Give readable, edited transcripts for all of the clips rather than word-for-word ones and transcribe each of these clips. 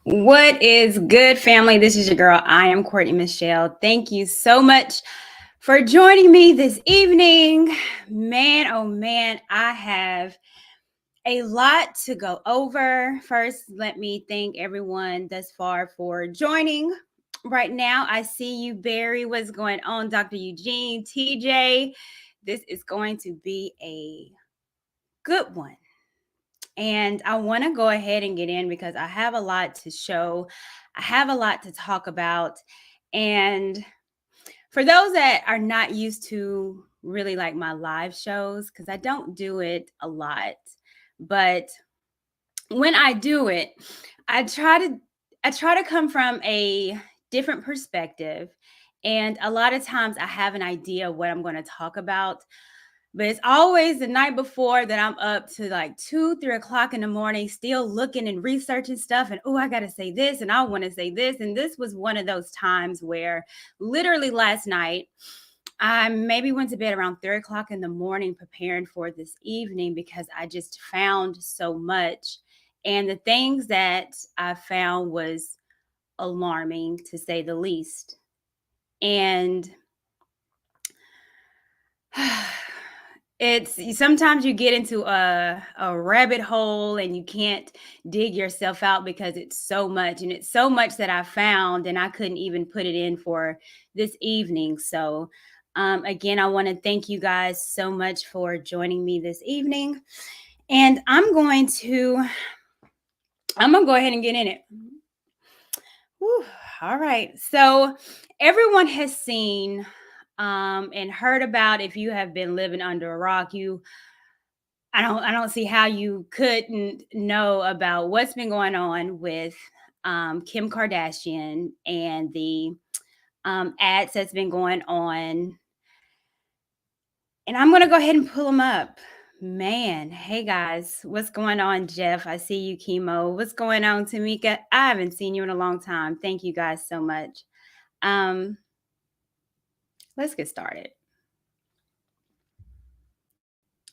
What is good, family? This is your girl. I am Courtney Michelle. Thank you so much for joining me this evening. Man, oh man, I have a lot to go over. First, let me thank everyone thus far for joining. Right now, I see you, Barry. What's going on, Dr. Eugene, TJ? This is going to be a good one. And I want to go ahead and get in because I have a lot to show. I have a lot to talk about. And for those that are not used to really like my live shows, because I don't do it a lot, but when I do it, I try to I try to come from a different perspective. And a lot of times I have an idea of what I'm going to talk about, but it's always the night before that I'm up to like 2, 3 o'clock in the morning, still looking and researching stuff. And oh, I got to say this and I want to say this. And this was one of those times where literally last night, I maybe went to bed around 3 o'clock in the morning preparing for this evening because I just found so much. And the things that I found was alarming to say the least. And it's sometimes you get into a rabbit hole and you can't dig yourself out because it's so much, and it's so much that I found and I couldn't even put it in for this evening. So again, I want to thank you guys so much for joining me this evening, and I'm gonna go ahead and get in it. Whew, all right, so everyone has seen and heard about, if you have been living under a rock, I don't see how you couldn't know about what's been going on with Kim Kardashian and the ads that's been going on. And I'm going to go ahead and pull them up. Man, hey guys, what's going on, Jeff? I see you, Chemo. What's going on, Tamika? I haven't seen you in a long time. Thank you guys so much. Um, let's get started.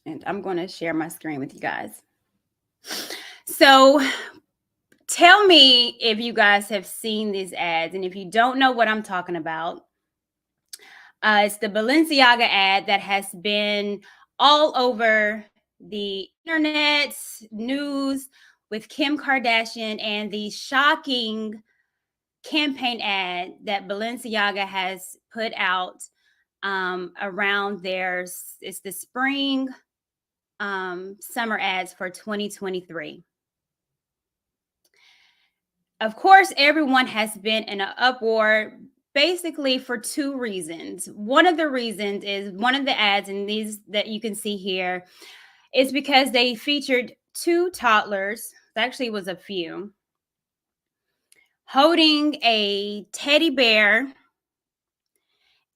And I'm going to share my screen with you guys. So, tell me if you guys have seen these ads. And if you don't know what I'm talking about, it's the Balenciaga ad that has been all over the internet news with Kim Kardashian, and the shocking campaign ad that Balenciaga has put out around it's the spring summer ads for 2023. Of course, everyone has been in an uproar basically for two reasons. One of the reasons is one of the ads, and these that you can see here, is because they featured two toddlers. Actually, it was a few, holding a teddy bear.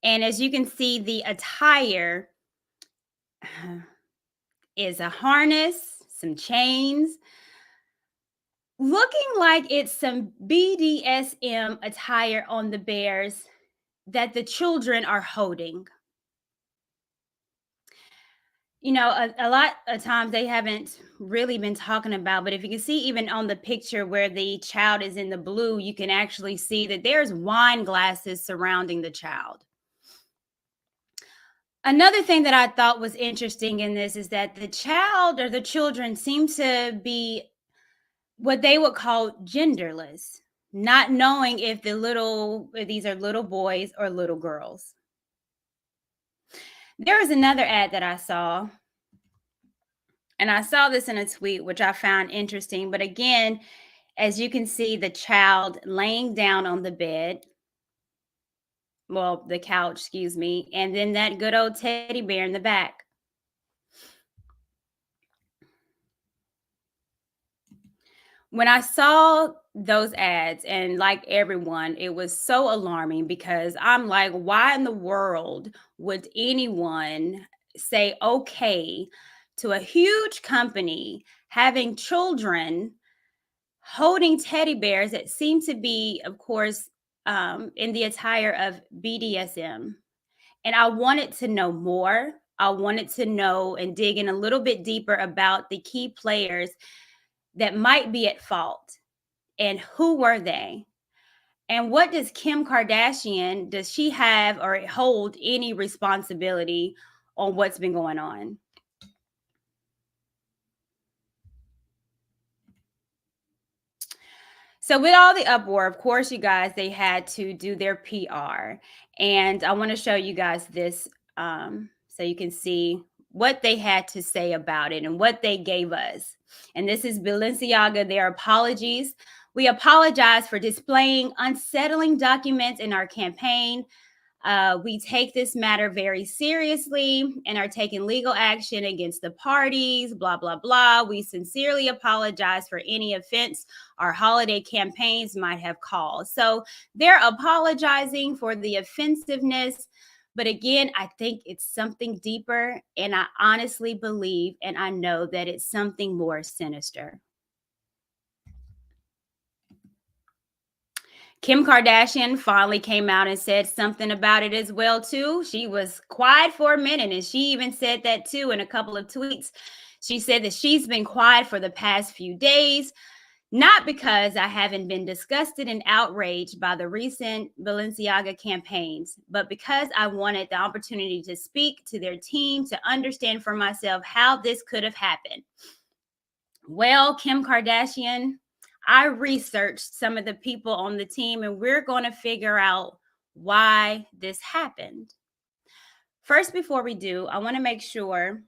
And as you can see, the attire is a harness, some chains, looking like it's some BDSM attire on the bears that the children are holding. A lot of times they haven't really been talking about, but if you can see, even on the picture where the child is in the blue, you can actually see that there's wine glasses surrounding the child. Another thing that I thought was interesting in this is that the child or the children seem to be what they would call genderless, not knowing if these are little boys or little girls. There was another ad that I saw, and I saw this in a tweet, which I found interesting. But again, as you can see, the child laying down on the bed, well, the couch, excuse me, and then that good old teddy bear in the back. When I saw those ads, and like everyone, it was so alarming because I'm like, why in the world would anyone say okay to a huge company having children holding teddy bears that seem to be, of course, in the attire of BDSM? And I wanted to know more. I wanted to know and dig in a little bit deeper about the key players that might be at fault. And who were they? And what does Kim Kardashian, does she have or hold any responsibility on what's been going on? So with all the uproar, of course, you guys, they had to do their PR. And I want to show you guys this so you can see what they had to say about it and what they gave us. And this is Balenciaga, their apologies. We apologize for displaying unsettling documents in our campaign. We take this matter very seriously and are taking legal action against the parties, blah, blah, blah. We sincerely apologize for any offense our holiday campaigns might have caused. So they're apologizing for the offensiveness. But again, I think it's something deeper. And I honestly believe and I know that it's something more sinister. Kim Kardashian finally came out and said something about it as well too. She was quiet for a minute and she even said that too in a couple of tweets. She said that she's been quiet for the past few days, not because I haven't been disgusted and outraged by the recent Balenciaga campaigns, but because I wanted the opportunity to speak to their team to understand for myself how this could have happened. Well, Kim Kardashian, I researched some of the people on the team and we're going to figure out why this happened. First, before we do, I want to make sure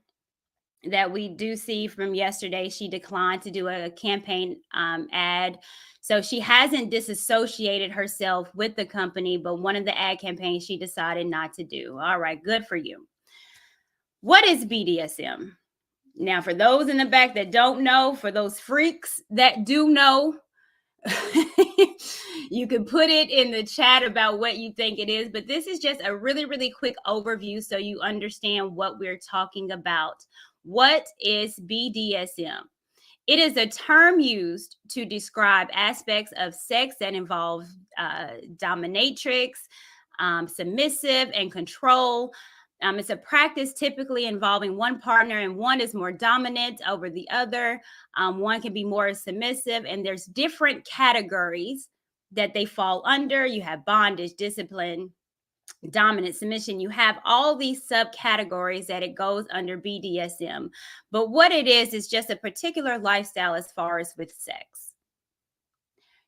that we do see from yesterday, she declined to do a campaign ad. So she hasn't disassociated herself with the company, but one of the ad campaigns she decided not to do. All right, good for you. What is BDSM? Now, for those in the back that don't know, for those freaks that do know, you can put it in the chat about what you think it is. But this is just a really, really quick overview so you understand what we're talking about. What is BDSM? It is a term used to describe aspects of sex that involve dominatrix, submissive, and control. It's a practice typically involving one partner and one is more dominant over the other. One can be more submissive, and there's different categories that they fall under. You have bondage, discipline, dominant, submission. You have all these subcategories that it goes under BDSM. But what it is just a particular lifestyle as far as with sex.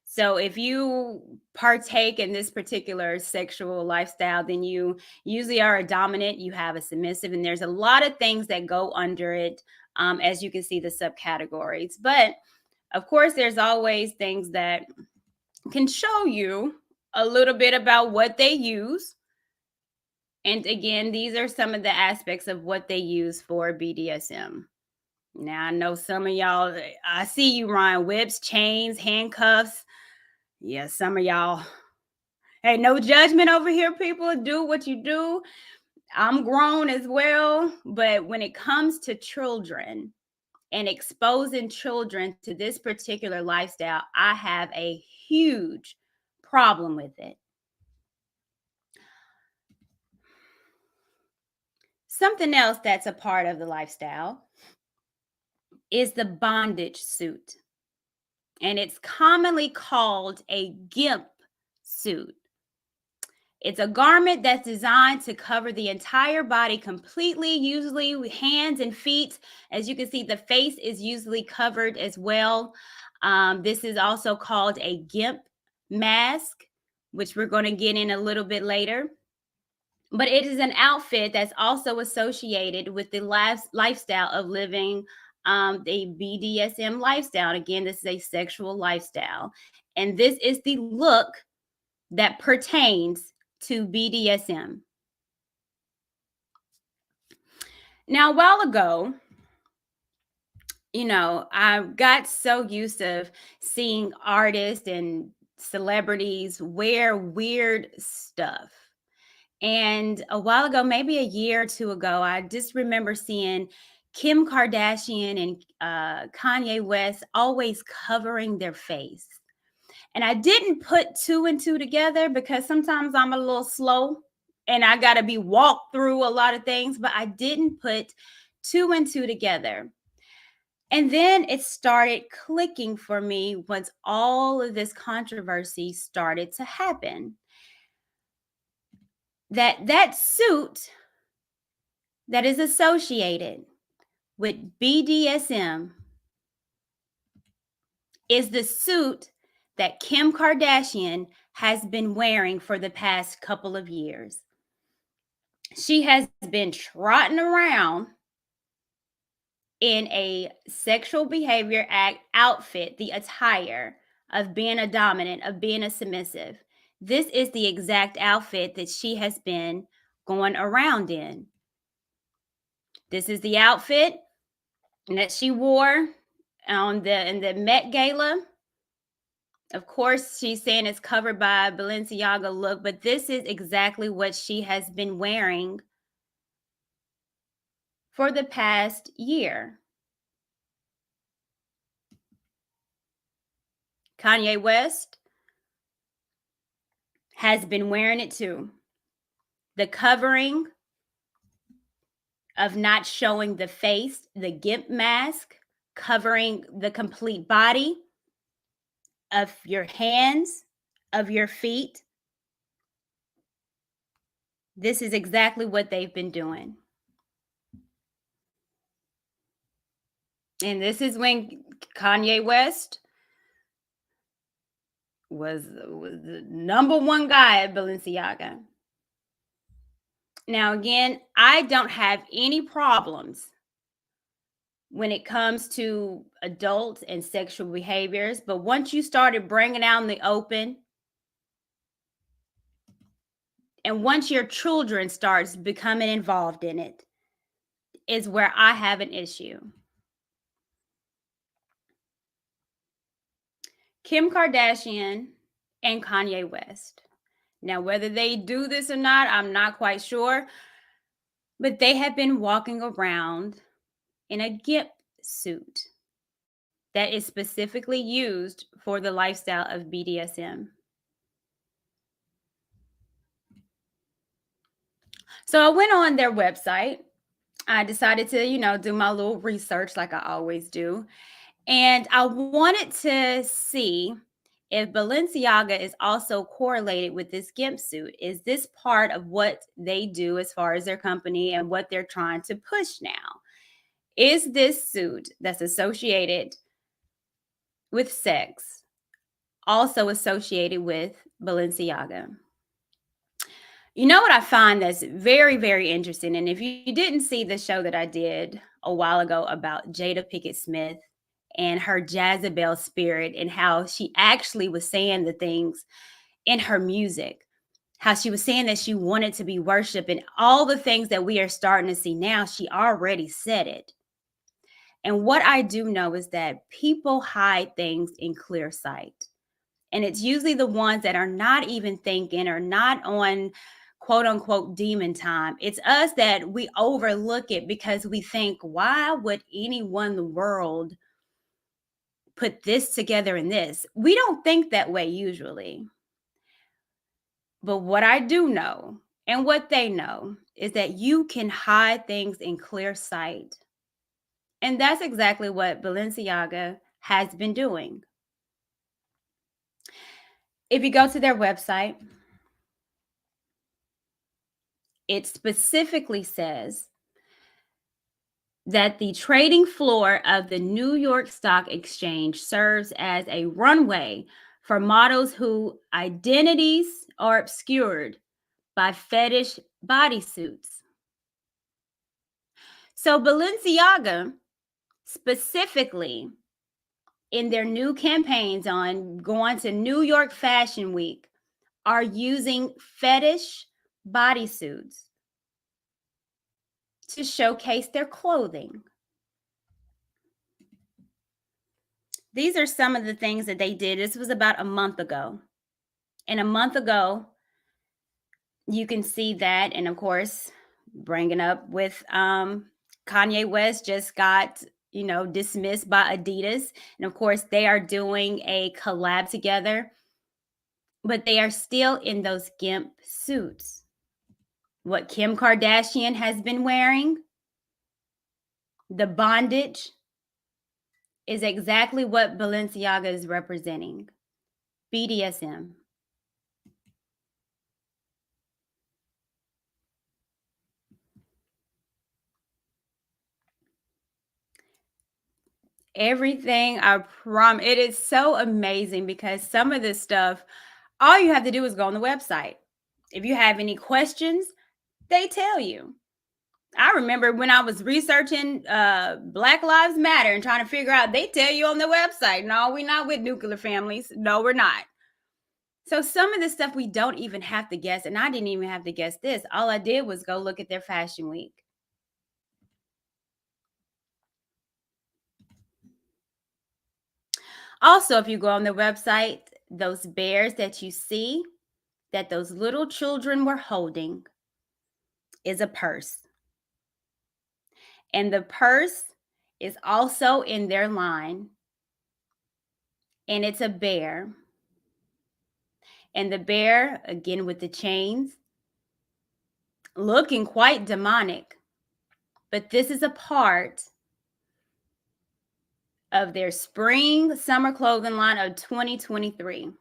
So if you partake in this particular sexual lifestyle, then you usually are a dominant, you have a submissive, and there's a lot of things that go under it, as you can see the subcategories. But of course, there's always things that can show you a little bit about what they use. And again, these are some of the aspects of what they use for BDSM. Now, I know some of y'all, I see you, Ryan, whips, chains, handcuffs. Yeah, some of y'all, hey, no judgment over here, people. Do what you do. I'm grown as well. But when it comes to children and exposing children to this particular lifestyle, I have a huge problem with it. Something else that's a part of the lifestyle is the bondage suit. And it's commonly called a GIMP suit. It's a garment that's designed to cover the entire body completely, usually hands and feet. As you can see, the face is usually covered as well. This is also called a GIMP mask, which we're going to get in a little bit later. But it is an outfit that's also associated with the lifestyle of living the BDSM lifestyle. And again, this is a sexual lifestyle. And this is the look that pertains to BDSM. Now, a while ago, I got so used to seeing artists and celebrities wear weird stuff. And a while ago, maybe a year or two ago, I just remember seeing Kim Kardashian and Kanye West always covering their face. And I didn't put two and two together because sometimes I'm a little slow and I got to be walked through a lot of things, but I didn't put two and two together. And then it started clicking for me once all of this controversy started to happen. That suit that is associated with BDSM is the suit that Kim Kardashian has been wearing for the past couple of years. She has been trotting around in a sexual behavior act outfit, the attire of being a dominant, of being a submissive. This is the exact outfit that she has been going around in. This is the outfit that she wore on the Met Gala. Of course, she's saying it's covered by a Balenciaga look, but this is exactly what she has been wearing for the past year. Kanye West has been wearing it too. The covering of not showing the face, the gimp mask, covering the complete body of your hands, of your feet. This is exactly what they've been doing. And this is when Kanye West was the number one guy at Balenciaga. Now, again, I don't have any problems when it comes to adults and sexual behaviors, but once you started bringing out in the open, and once your children starts becoming involved in it, is where I have an issue. Kim Kardashian and Kanye West. Now, whether they do this or not, I'm not quite sure, but they have been walking around in a gimp suit that is specifically used for the lifestyle of BDSM. So I went on their website. I decided to, do my little research like I always do. And I wanted to see if Balenciaga is also correlated with this gimp suit. Is this part of what they do as far as their company and what they're trying to push now? Is this suit that's associated with sex also associated with Balenciaga? You know what I find that's very, very interesting? And if you didn't see the show that I did a while ago about Jada Pinkett Smith and her Jezebel spirit and how she actually was saying the things in her music, how she was saying that she wanted to be worshiped, and all the things that we are starting to see now, she already said it. And what I do know is that people hide things in clear sight. And it's usually the ones that are not even thinking or not on quote unquote demon time. It's us that we overlook it because we think, why would anyone in the world put this together in this? We don't think that way usually. But what I do know and what they know is that you can hide things in clear sight. And that's exactly what Balenciaga has been doing. If you go to their website, it specifically says that the trading floor of the New York Stock Exchange serves as a runway for models whose identities are obscured by fetish bodysuits. So Balenciaga, specifically in their new campaigns on going to New York Fashion Week, are using fetish bodysuits to showcase their clothing. These are some of the things that they did. This was about a month ago. And a month ago, you can see that. And of course, bringing up with Kanye West just got, dismissed by Adidas. And of course, they are doing a collab together, but they are still in those gimp suits. What Kim Kardashian has been wearing, the bondage, is exactly what Balenciaga is representing. BDSM. Everything, I promise. It is so amazing because some of this stuff, all you have to do is go on the website. If you have any questions, they tell you. I remember when I was researching Black Lives Matter and trying to figure out, they tell you on the website, no, we're not with nuclear families. No, we're not. So some of the stuff we don't even have to guess. And I didn't even have to guess this. All I did was go look at their fashion week. Also, if you go on the website, those bears that you see, that those little children were holding, is a purse. And the purse is also in their line. And it's a bear. And the bear, again with the chains, looking quite demonic. But this is a part of their spring summer clothing line of 2023.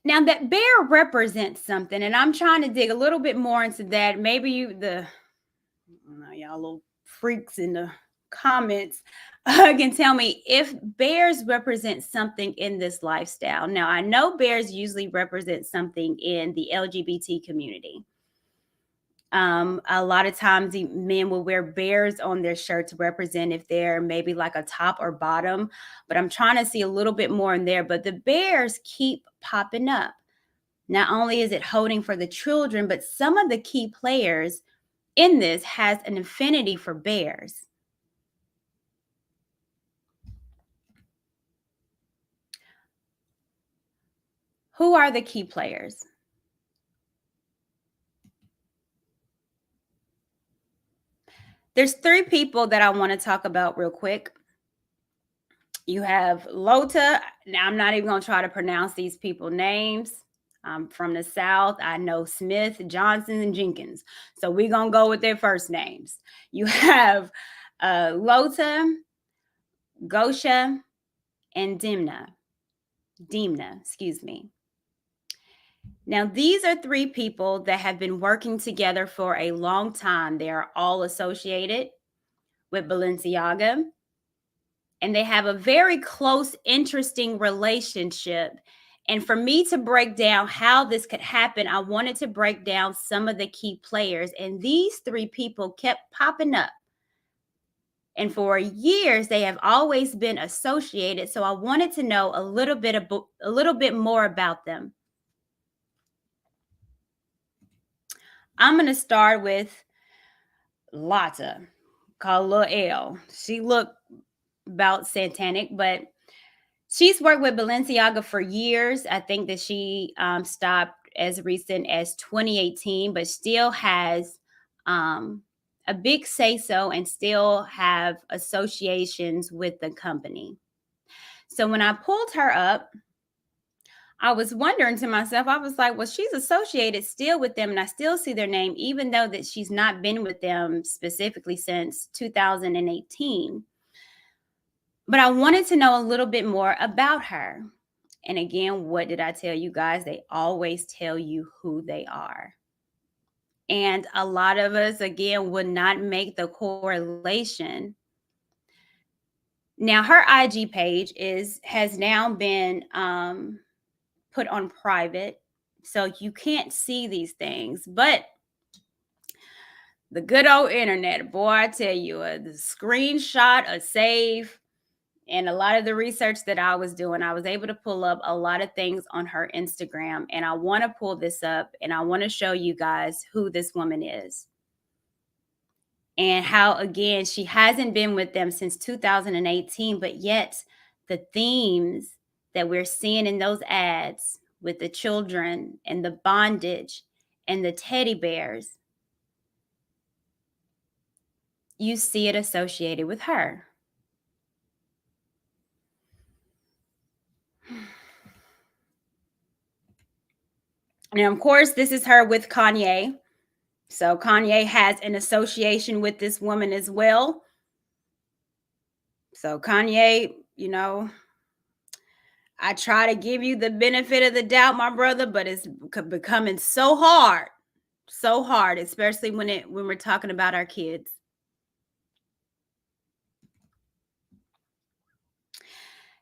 Now that bear represents something, and I'm trying to dig a little bit more into that. Maybe y'all little freaks in the comments can tell me if bears represent something in this lifestyle. Now, I know bears usually represent something in the LGBT community. A lot of times men will wear bears on their shirt to represent if they're maybe like a top or bottom, but I'm trying to see a little bit more in there. But the bears keep popping up. Not only is it holding for the children, but some of the key players in this has an affinity for bears. Who are the key players? There's three people that I want to talk about real quick. You have Lota. Now, I'm not even going to try to pronounce these people names. I'm from the South. I know Smith, Johnson, and Jenkins. So we're going to go with their first names. You have Lota, Gosha, and Dimna. Dimna, excuse me. Now, these are three people that have been working together for a long time. They are all associated with Balenciaga, and they have a very close, interesting relationship. And for me to break down how this could happen, I wanted to break down some of the key players. And these three people kept popping up. And for years, they have always been associated. So I wanted to know a little bit more about them. I'm going to start with Lotta, called Lil L. She looked about satanic, but she's worked with Balenciaga for years. I think that she stopped as recent as 2018, but still has a big say-so and still have associations with the company. So when I pulled her up, I was wondering to myself, I was like, well, she's associated still with them, and I still see their name, even though that she's not been with them specifically since 2018. But I wanted to know a little bit more about her. And again, what did I tell you guys? They always tell you who they are. And a lot of us, again, would not make the correlation. Now, her IG page has now been put on private, so you can't see these things. But the good old internet, boy, I tell you, the screenshot, a save, and a lot of the research that I was doing, I was able to pull up a lot of things on her Instagram. And I want to pull this up and I want to show you guys who this woman is. And how, again, she hasn't been with them since 2018, but yet the themes that we're seeing in those ads with the children and the bondage and the teddy bears, you see it associated with her. Now, of course, this is her with Kanye. So Kanye has an association with this woman as well. So Kanye, I try to give you the benefit of the doubt, my brother, but it's becoming so hard, especially when we're talking about our kids.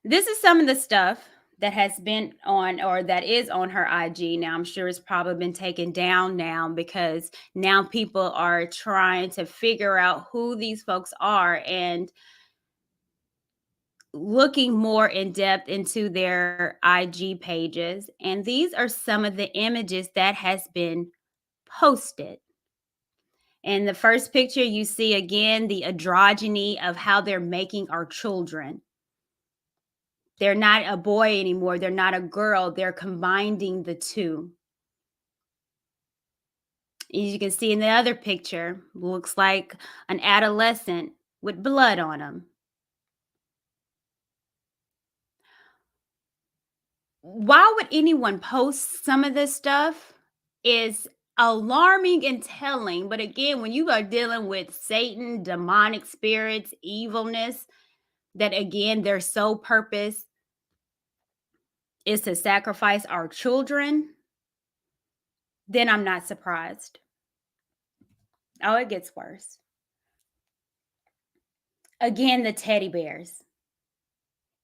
This is some of the stuff that has been on or that is on her IG. Now, I'm sure it's probably been taken down now because now people are trying to figure out who these folks are and looking more in depth into their IG pages. And these are some of the images that has been posted. In the first picture, you see again the androgyny of how they're making our children. They're not a boy anymore. They're not a girl. They're combining the two. As you can see in the other picture, looks like an adolescent with blood on them. Why would anyone post some of this stuff is alarming and telling. But again, when you are dealing with Satan, demonic spirits, evilness, that again, their sole purpose is to sacrifice our children, then I'm not surprised. Oh, it gets worse. Again, the teddy bears.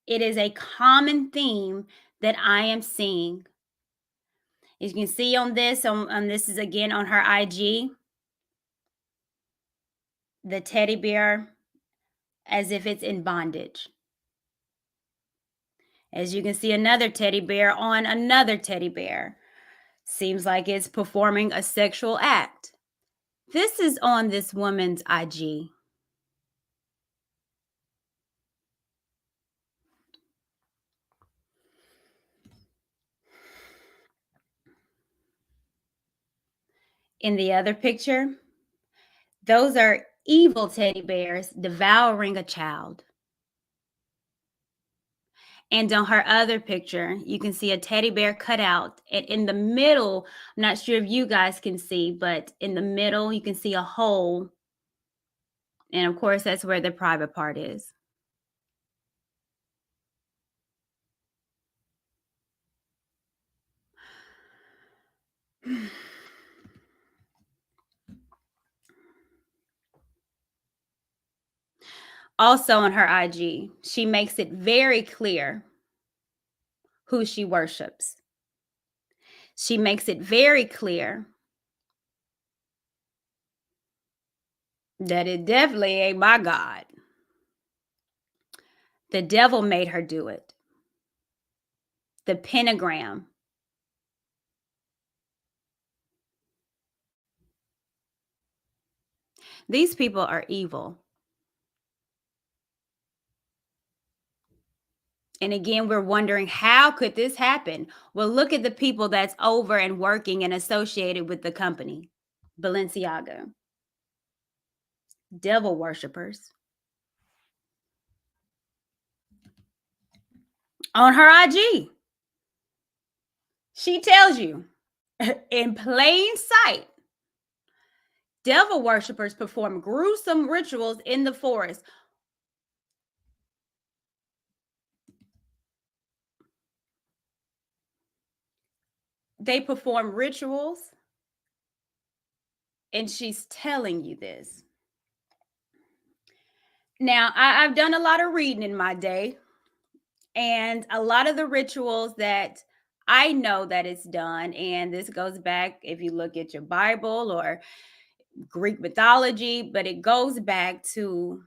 It is a common theme that I am seeing. As you can see on this is again on her IG, the teddy bear as if it's in bondage. As you can see, another teddy bear on another teddy bear. Seems like it's performing a sexual act. This is on this woman's IG. In the other picture, those are evil teddy bears devouring a child. And on her other picture, you can see a teddy bear cut out. And in the middle, I'm not sure if you guys can see, but in the middle, you can see a hole. And of course, that's where the private part is. Also on her IG, she makes it very clear who she worships. She makes it very clear that it definitely ain't my God. The devil made her do it. The pentagram. These people are evil. And again, we're wondering, how could this happen? Well, look at the people that's over and working and associated with the company, Balenciaga. Devil worshippers. On her IG, she tells you in plain sight, devil worshippers perform gruesome rituals in the forest. They perform rituals, and she's telling you this. Now, I've done a lot of reading in my day, and a lot of the rituals that I know that it's done, and this goes back if you look at your Bible or Greek mythology, but it goes back to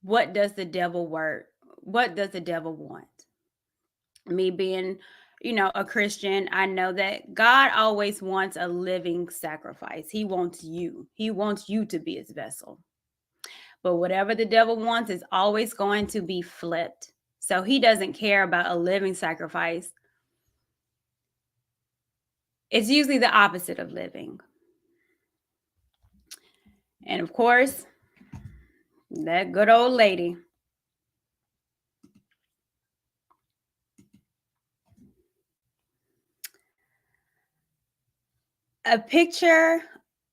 what does the devil work? What does the devil want? Me being, a Christian, I know that God always wants a living sacrifice. He wants you. He wants you to be his vessel. But whatever the devil wants is always going to be flipped. So he doesn't care about a living sacrifice. It's usually the opposite of living. And of course, that good old lady. A picture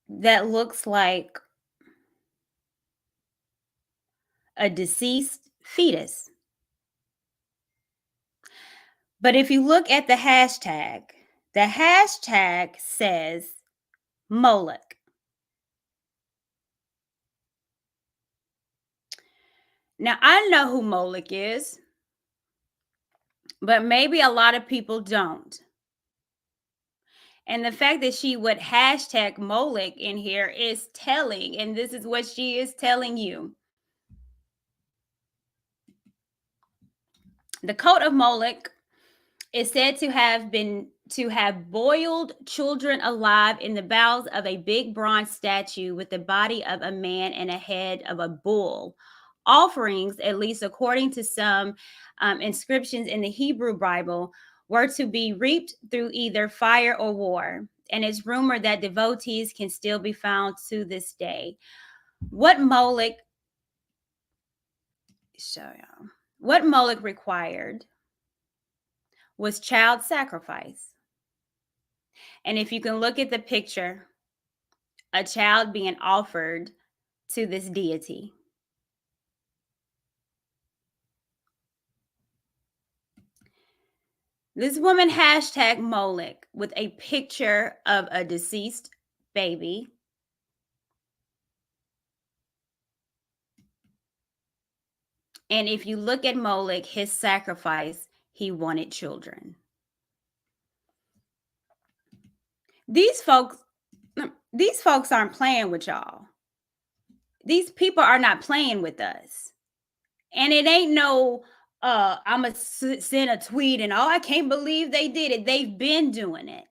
that looks like a deceased fetus. But if you look at the hashtag says Moloch. Now, I know who Moloch is, but maybe a lot of people don't. And the fact that she would hashtag Moloch in here is telling, and this is what she is telling you. The coat of Moloch is said to have boiled children alive in the bowels of a big bronze statue with the body of a man and a head of a bull. Offerings, at least according to some inscriptions in the Hebrew Bible, were to be reaped through either fire or war. And it's rumored that devotees can still be found to this day. What Moloch required was child sacrifice. And if you can look at the picture, a child being offered to this deity. This woman hashtag Moloch with a picture of a deceased baby. And if you look at Moloch, his sacrifice, he wanted children. These folks aren't playing with y'all. These people are not playing with us. And it ain't no, I'm going to send a tweet and, oh, I can't believe they did it. They've been doing it.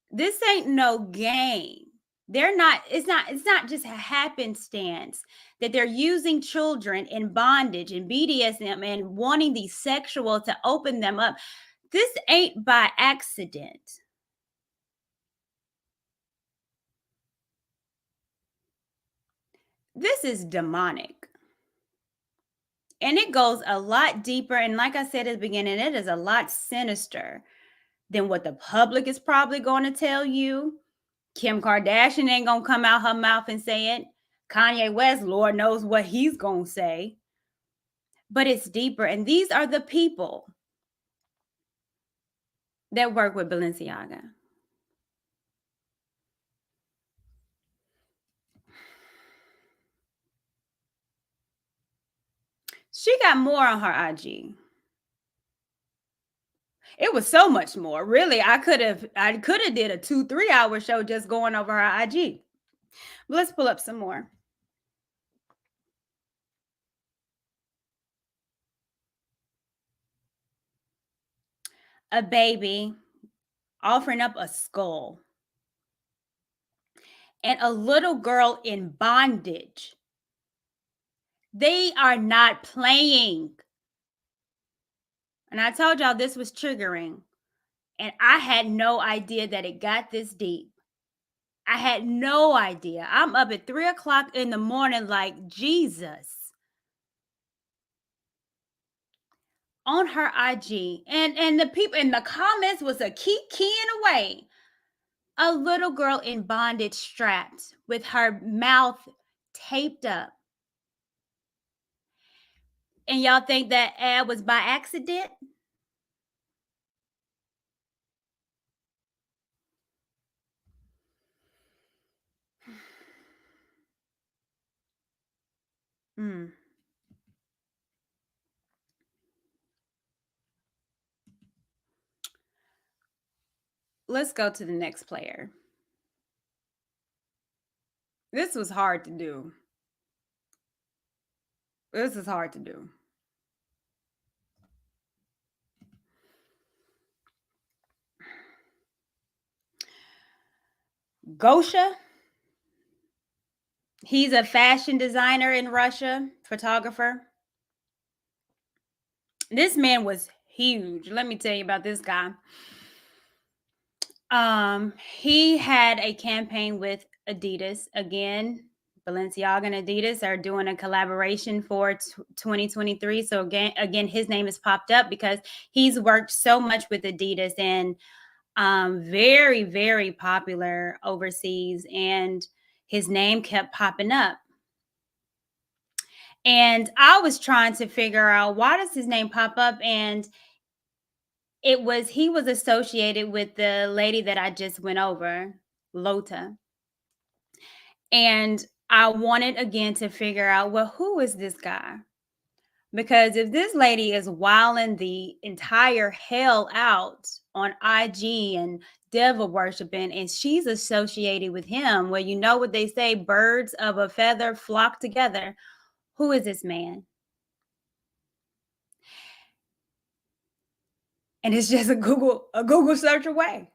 This ain't no game. It's not just a happenstance that they're using children in bondage and BDSM and wanting the sexual to open them up. This ain't by accident. This is demonic. And it goes a lot deeper. And like I said at the beginning, it is a lot sinister than what the public is probably going to tell you. Kim Kardashian ain't going to come out her mouth and say it. Kanye West, Lord knows what he's going to say. But it's deeper. And these are the people that work with Balenciaga. She got more on her IG. It was so much more. Really, I could have did a 2-3 hour show just going over her IG. But let's pull up some more. A baby offering up a skull. And a little girl in bondage. They are not playing. And I told y'all this was triggering. And I had no idea that it got this deep. I had no idea. I'm up at 3:00 in the morning like, Jesus. On her IG. And the people in the comments was a keep keying away. A little girl in bondage strapped with her mouth taped up. And y'all think that ad was by accident? Let's go to the next player. This was hard to do. This is hard to do. Gosha. He's a fashion designer in Russia, photographer. This man was huge. Let me tell you about this guy. He had a campaign with Adidas. Again, Balenciaga and Adidas are doing a collaboration for 2023. So again, his name has popped up because he's worked so much with Adidas and very, very popular overseas, and his name kept popping up. And I was trying to figure out, why does his name pop up? And he was associated with the lady that I just went over, Lota. And I wanted again to figure out, well, who is this guy? Because if this lady is wilding the entire hell out on IG and devil worshiping, and she's associated with him, well, you know what they say, birds of a feather flock together. Who is this man? And it's just a Google search away.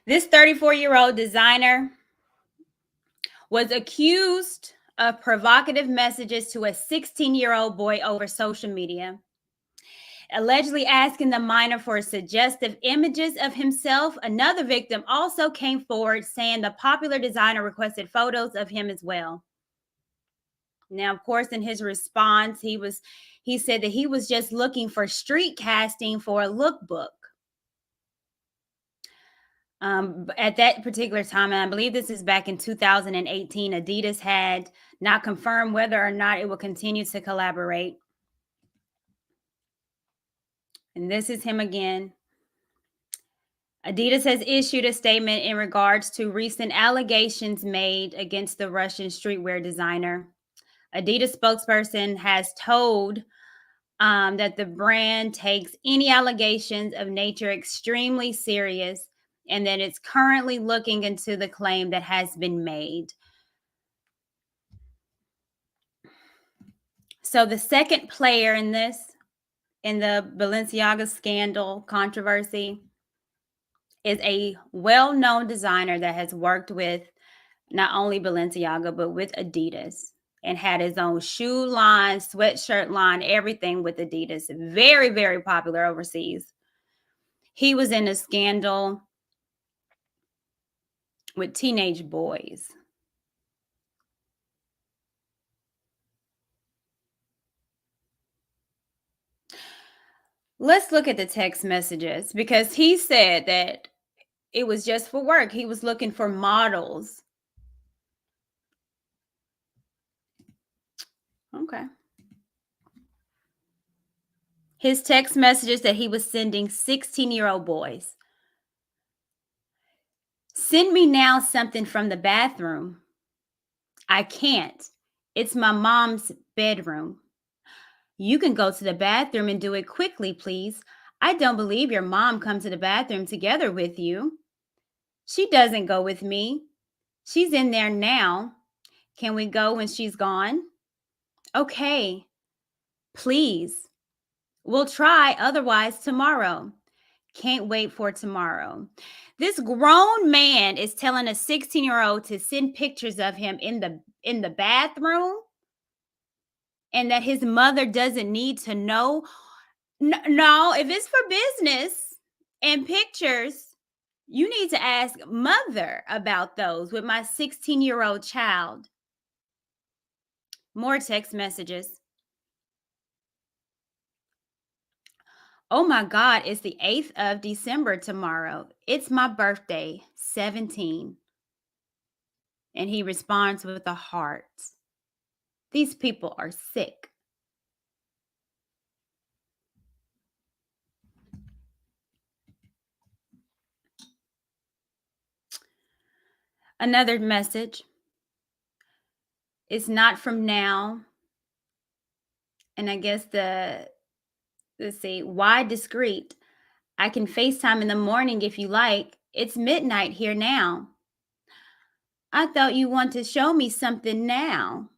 This 34-year-old designer was accused of provocative messages to a 16-year-old boy over social media, allegedly asking the minor for suggestive images of himself. Another victim also came forward saying the popular designer requested photos of him as well. Now, of course, in his response, he said that he was just looking for street casting for a lookbook. At that particular time, and I believe this is back in 2018, Adidas had not confirmed whether or not it will continue to collaborate. And this is him again. Adidas has issued a statement in regards to recent allegations made against the Russian streetwear designer. Adidas spokesperson has told that the brand takes any allegations of nature extremely serious, and that it's currently looking into the claim that has been made. So the second player in the Balenciaga scandal controversy is a well-known designer that has worked with not only Balenciaga, but with Adidas, and had his own shoe line, sweatshirt line, everything with Adidas. Very, very popular overseas. He was in a scandal with teenage boys. Let's look at the text messages, because he said that it was just for work. He was looking for models. Okay. His text messages that he was sending 16-year-old boys. Send me now something from the bathroom. I can't. It's my mom's bedroom. You can go to the bathroom and do it quickly, please. I don't believe your mom comes to the bathroom together with you. She doesn't go with me. She's in there now. Can we go when she's gone? Okay. Please. We'll try otherwise tomorrow. Can't wait for tomorrow. This grown man is telling a 16-year-old to send pictures of him in the bathroom, and that his mother doesn't need to know. No, if it's for business and pictures, you need to ask mother about those with my 16-year-old child. More text messages. Oh my God, it's the 8th of December tomorrow. It's my birthday, 17. And he responds with a heart. These people are sick. Another message. It's not from now. And I guess let's see, why discreet? I can FaceTime in the morning if you like. It's midnight here now. I thought you want to show me something now.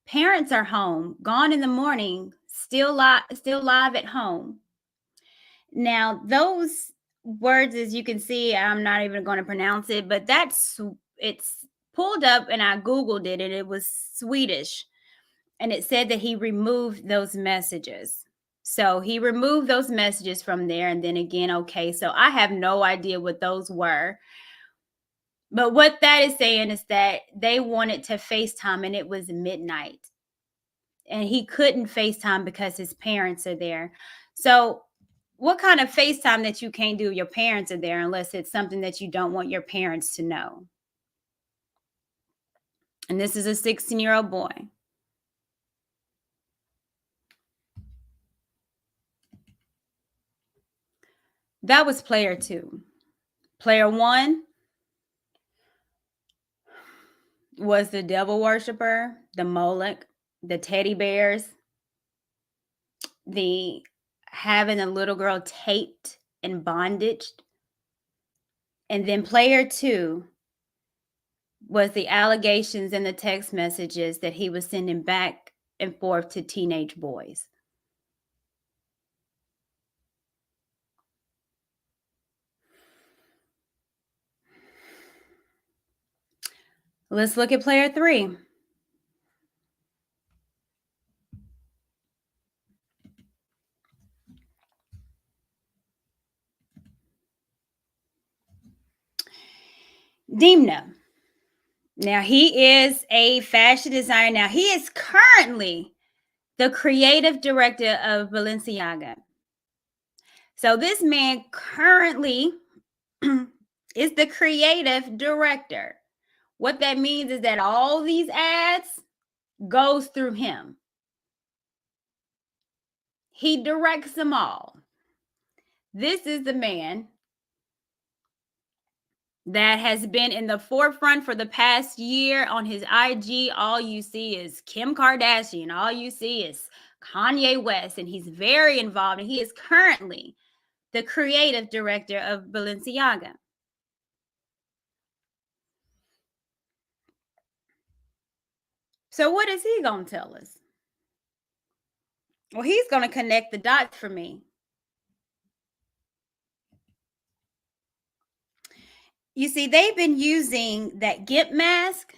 Parents are home, gone in the morning, still live at home. Now, those words, as you can see, I'm not even going to pronounce it, but it's pulled up, and I Googled it, and it was Swedish. And it said that he removed those messages. So he removed those messages from there. And then again, okay, so I have no idea what those were. But what that is saying is that they wanted to FaceTime, and it was midnight. And he couldn't FaceTime because his parents are there. So What kind of FaceTime that you can't do? Your parents are there unless it's something that you don't want your parents to know. And this is a 16-year-old boy. That was player two. Player one was the devil worshiper, the Moloch, the teddy bears, the having a little girl taped and bondaged. And then player two was the allegations and the text messages that he was sending back and forth to teenage boys. Let's look at player three. Dimna. Now, he is a fashion designer. Now, he is currently the creative director of Balenciaga. So, this man currently is the creative director. What that means is that all these ads goes through him. He directs them all. This is the man that has been in the forefront for the past year on his IG. All you see is Kim Kardashian. All you see is Kanye West, and he's very involved. And he is currently the creative director of Balenciaga. So what is he going to tell us? Well, he's going to connect the dots for me. You see, they've been using that GIMP mask,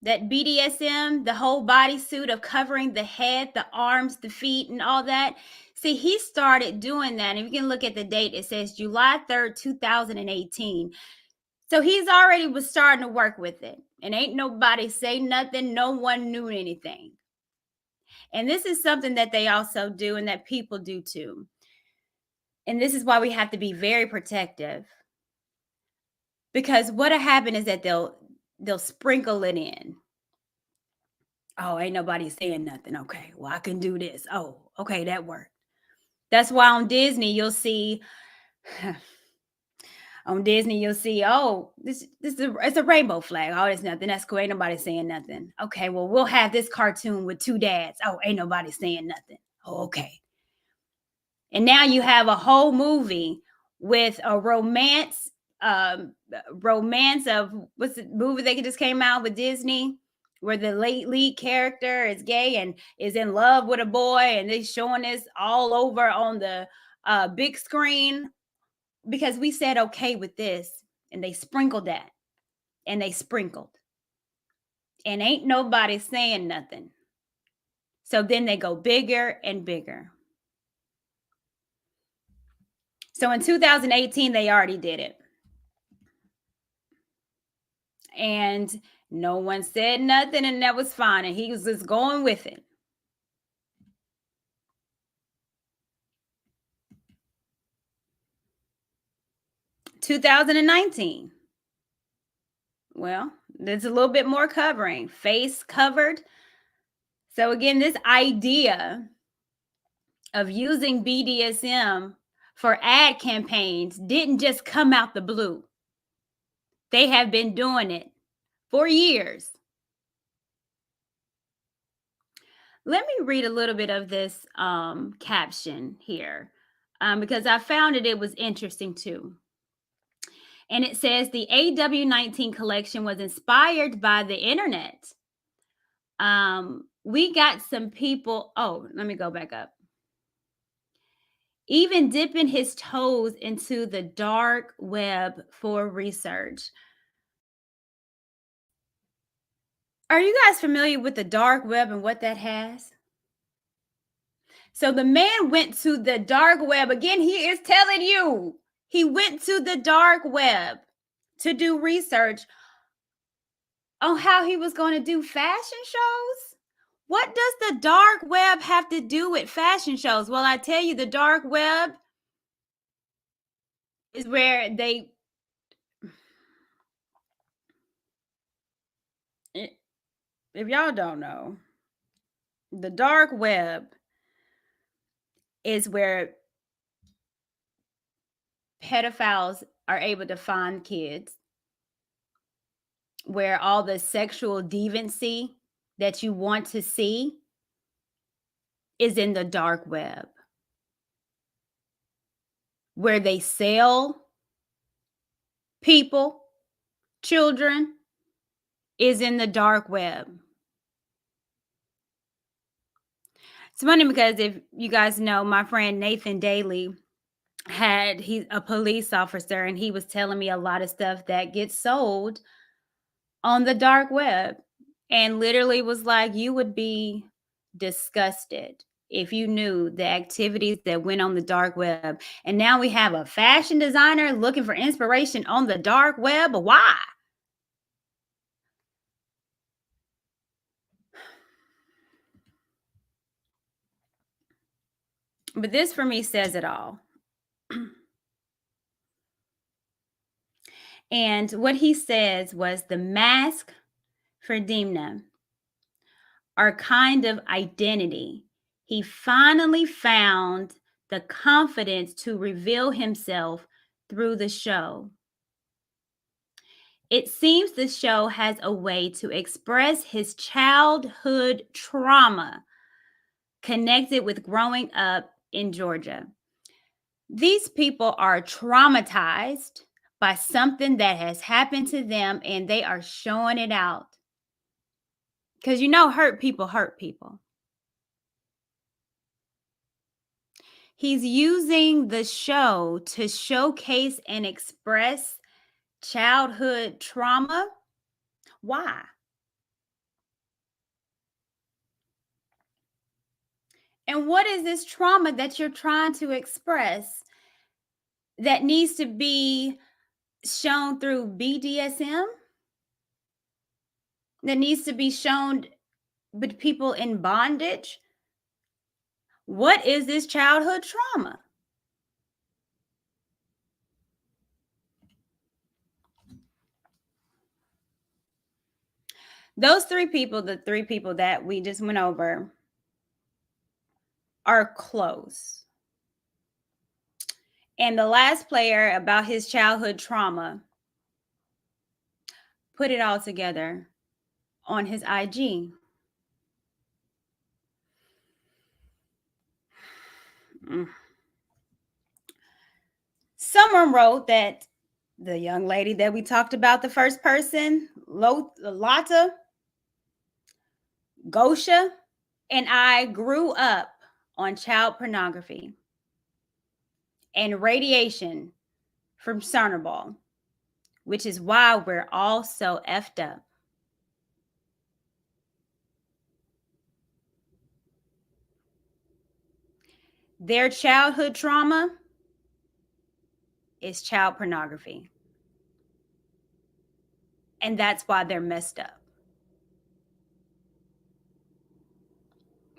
that BDSM, the whole bodysuit of covering the head, the arms, the feet, and all that. See, he started doing that. And if you can look at the date, it says July 3rd, 2018. So he's already was starting to work with it. And ain't nobody say nothing. No one knew anything. And this is something that they also do and that people do too. And this is why we have to be very protective. Because what'll happen is that they'll sprinkle it in. Oh, ain't nobody saying nothing. Okay, well, I can do this. Oh, okay, that worked. That's why on Disney you'll see oh, this it's a rainbow flag. Oh, it's nothing. That's cool. Ain't nobody saying nothing. Okay, well, we'll have this cartoon with two dads. Oh, ain't nobody saying nothing. Oh, okay. And now you have a whole movie with a romance of what's the movie that just came out with Disney where the lead character is gay and is in love with a boy, and they're showing this all over on the big screen because we said okay with this, and they sprinkled that, and they sprinkled, and ain't nobody saying nothing. So then they go bigger and bigger. So in 2018, they already did it. And no one said nothing, and that was fine. And he was just going with it. – 2019. Well, there's a little bit more covering. Face covered. So again, this idea of using BDSM for ad campaigns didn't just come out the blue. They have been doing it for years. Let me read a little bit of this caption here because I found it was interesting too. And it says the AW19 collection was inspired by the internet. We got some people. Oh, let me go back up. Even dipping his toes into the dark web for research. Are you guys familiar with the dark web and what that has? So the man went to the dark web. Again, he is telling you, he went to the dark web to do research on how he was going to do fashion shows. What does the dark web have to do with fashion shows? Well, I tell you, the dark web is where they i- if y'all don't know, the dark web is where pedophiles are able to find kids, where all the sexual deviancy that you want to see is in the dark web, where they sell people, children, is in the dark web. It's funny because if you guys know, my friend Nathan Daly he's a police officer, and he was telling me a lot of stuff that gets sold on the dark web, and literally was like, you would be disgusted if you knew the activities that went on the dark web. And now we have a fashion designer looking for inspiration on the dark web. Why? But this for me says it all. And what he says was the mask for Dimna, our kind of identity. He finally found the confidence to reveal himself through the show. It seems the show has a way to express his childhood trauma connected with growing up in Georgia. These people are traumatized by something that has happened to them, and they are showing it out. Because hurt people hurt people. He's using the show to showcase and express childhood trauma. Why? And what is this trauma that you're trying to express that needs to be shown through BDSM? That needs to be shown with people in bondage? What is this childhood trauma? Those three people, the three people that we just went over, are close. And the last player, about his childhood trauma, put it all together on his IG. Mm. Someone wrote that the young lady that we talked about, the first person, Lotta Gosha, and I grew up on child pornography and radiation from Cernobal, which is why we're all so effed up. Their childhood trauma is child pornography. And that's why they're messed up.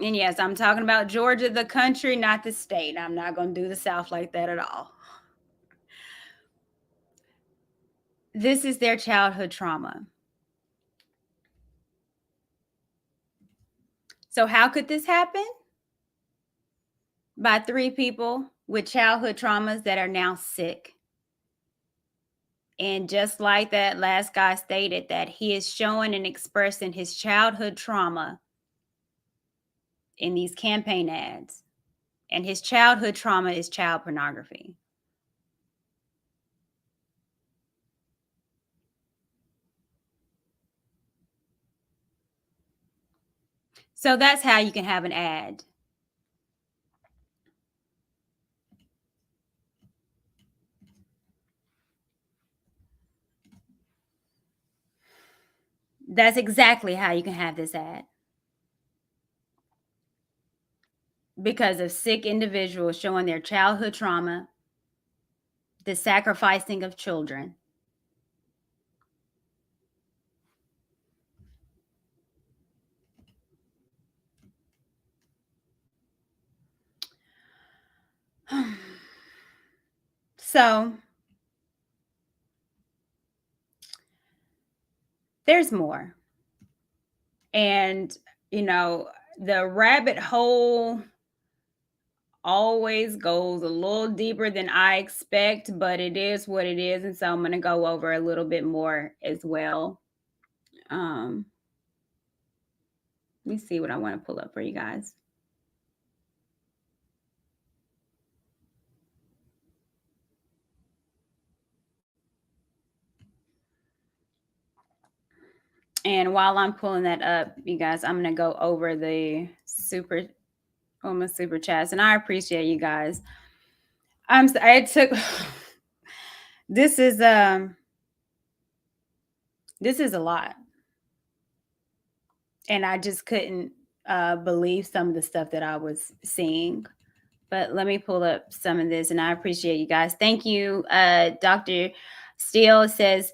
And yes, I'm talking about Georgia, the country, not the state. I'm not going to do the South like that at all. This is their childhood trauma. So, how could this happen? By three people with childhood traumas that are now sick. And just like that last guy stated, that he is showing and expressing his childhood trauma in these campaign ads. And his childhood trauma is child pornography. So that's how you can have an ad. That's exactly how you can have this ad. Because of sick individuals showing their childhood trauma, the sacrificing of children. So there's more. And, the rabbit hole always goes a little deeper than I expect, but it is what it is. And so I'm going to go over a little bit more as well. Um, Let me see what I want to pull up for you guys. And while I'm pulling that up, you guys, I'm going to go over the almost super chats. And I appreciate you guys. I took this is this is a lot. And I just couldn't believe some of the stuff that I was seeing. But let me pull up some of this, and I appreciate you guys. Thank you. Dr. Steele says,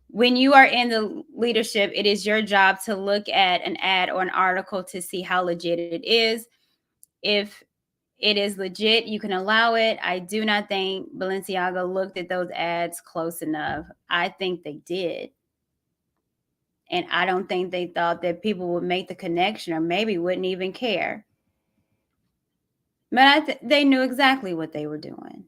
when you are in the leadership, it is your job to look at an ad or an article to see how legit it is. If it is legit, you can allow it. I do not think Balenciaga looked at those ads close enough. I think they did. And I don't think they thought that people would make the connection or maybe wouldn't even care. But they knew exactly what they were doing.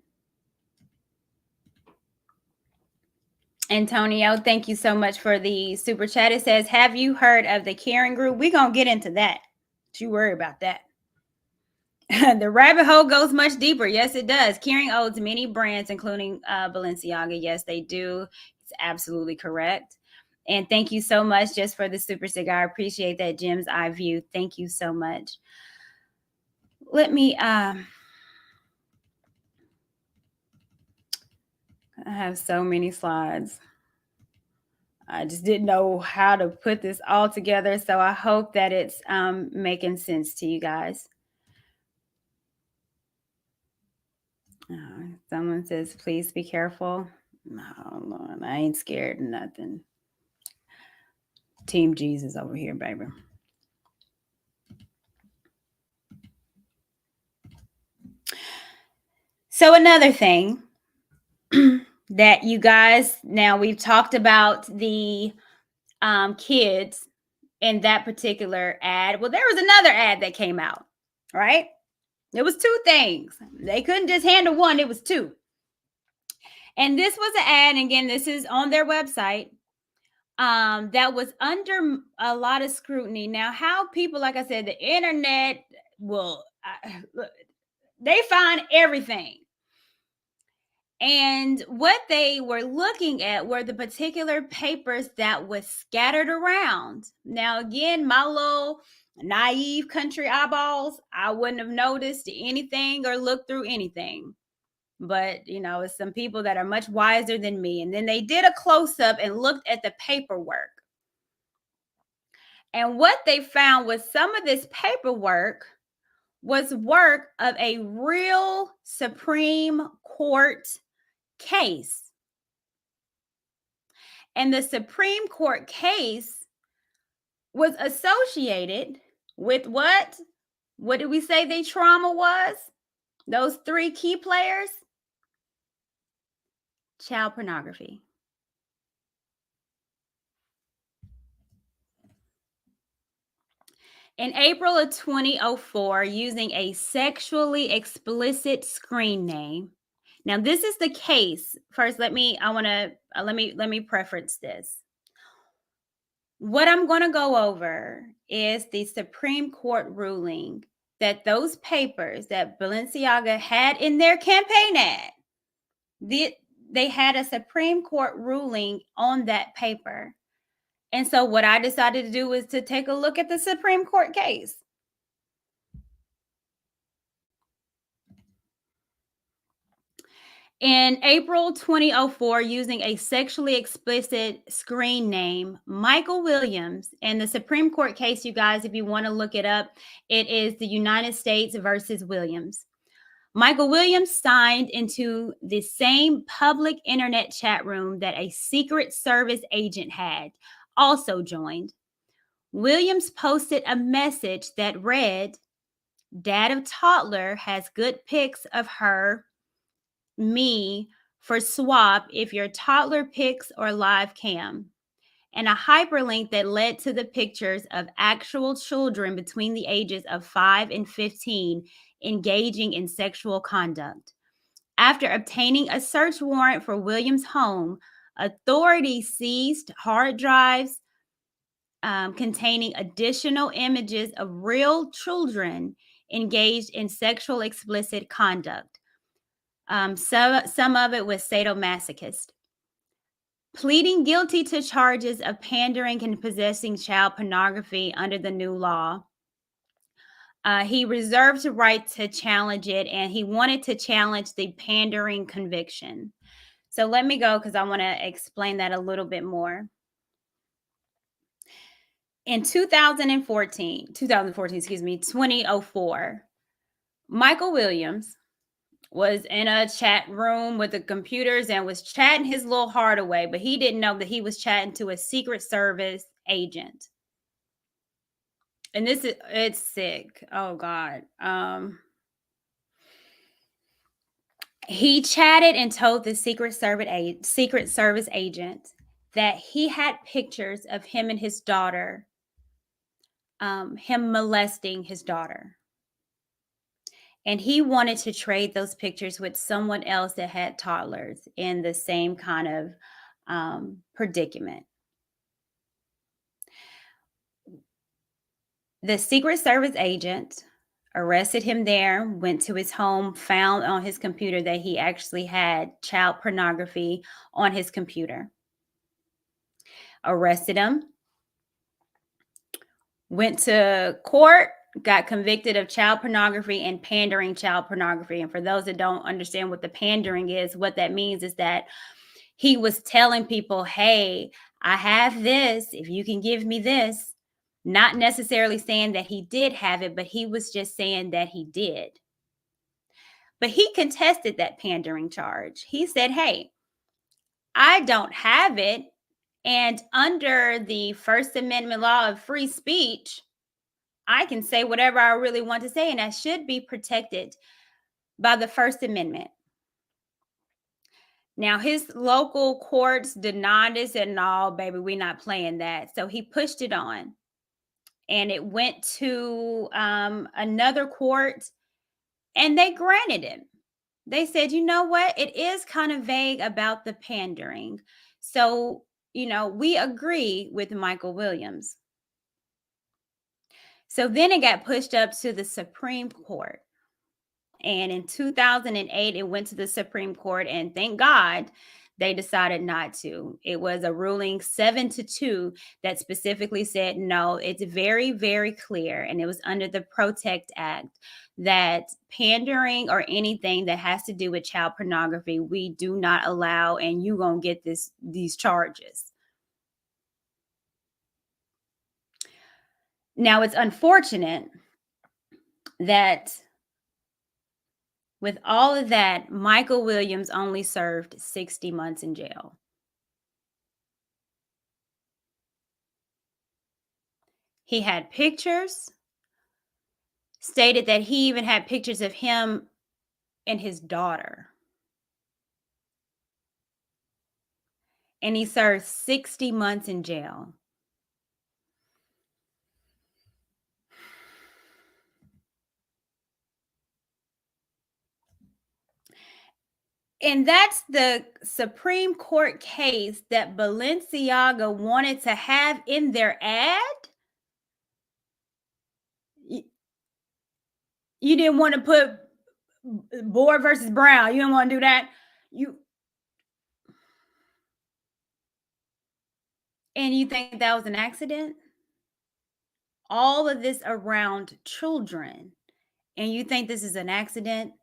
Antonio, thank you so much for the super chat. It says, have you heard of the Karen Group? We're going to get into that. Don't you worry about that. The rabbit hole goes much deeper. Yes, it does. Kering owns many brands, including Balenciaga. Yes, they do. It's absolutely correct. And thank you so much just for the super cigar. I appreciate that, Jim's Eye View. Thank you so much. Let me, I have so many slides. I just didn't know how to put this all together. So I hope that it's making sense to you guys. Someone says, please be careful. No, Lord, I ain't scared of nothing. Team Jesus over here, baby. So another thing that you guys, now we've talked about the kids in that particular ad. Well, there was another ad that came out, right? It was two things. They couldn't just handle one, it was two. And this was an ad, and again, this is on their website, that was under a lot of scrutiny. Now, how people, like I said, the internet will, they find everything. And what they were looking at were the particular papers that was scattered around. Now, again, my little naive country eyeballs, I wouldn't have noticed anything or looked through anything. But, it's some people that are much wiser than me. And then they did a close up and looked at the paperwork. And what they found was some of this paperwork was work of a real Supreme Court case. And the Supreme Court case was associated with what? What did we say the trauma was? Those three key players? Child pornography. In April of 2004, using a sexually explicit screen name. Now, this is the case. First, let me preference this. What I'm going to go over is the Supreme Court ruling that those papers that Balenciaga had in their campaign ad, they had a Supreme Court ruling on that paper. And so what I decided to do was to take a look at the Supreme Court case. In April 2004, using a sexually explicit screen name, Michael Williams, and the Supreme Court case, you guys, if you want to look it up, it is the United States versus Williams. Michael Williams signed into the same public internet chat room that a Secret Service agent had also joined. Williams posted a message that read, "Dad of toddler has good pics of her, me, for swap if your toddler pics or live cam." and a hyperlink that led to the pictures of actual children between the ages of 5 and 15 engaging in sexual conduct. After obtaining a search warrant for Williams' home, authorities seized hard drives containing additional images of real children engaged in sexual explicit conduct. Some of it was sadomasochist. Pleading guilty to charges of pandering and possessing child pornography under the new law, he reserved the right to challenge it, and he wanted to challenge the pandering conviction. So let me go because I want to explain that a little bit more. In 2004, Michael Williams was in a chat room with the computers and was chatting his little heart away, but he didn't know that he was chatting to a Secret Service agent. And it's sick. Oh God. He chatted and told the Secret Service agent that he had pictures of him and his daughter, him molesting his daughter. And he wanted to trade those pictures with someone else that had toddlers in the same kind of predicament. The Secret Service agent arrested him there, went to his home, found on his computer that he actually had child pornography on his computer. Arrested him, went to court, got convicted of child pornography and pandering child pornography. And for those that don't understand what the pandering is, what that means is that he was telling people, hey, I have this, if you can give me this. Not necessarily saying that he did have it, but he was just saying that he did. But he contested that pandering charge. He said, hey, I don't have it. And under the First Amendment law of free speech, I can say whatever I really want to say, and that should be protected by the First Amendment. Now, his local courts denied this and all, baby, we're not playing that. So he pushed it on, and it went to another court, and they granted it. They said, you know what? It is kind of vague about the pandering. So, we agree with Michael Williams. So then it got pushed up to the Supreme Court. And in 2008, it went to the Supreme Court, and thank God they decided not to. It was a ruling 7-2 that specifically said, no, it's very, very clear. And it was under the Protect Act that pandering or anything that has to do with child pornography, we do not allow, and you're going to get these charges. Now, it's unfortunate that with all of that, Michael Williams only served 60 months in jail. He had pictures, stated that he even had pictures of him and his daughter. And he served 60 months in jail. And that's the Supreme Court case that Balenciaga wanted to have in their ad. You didn't want to put Board versus Brown. You didn't want to do that. And you think that was an accident? All of this around children, and you think this is an accident?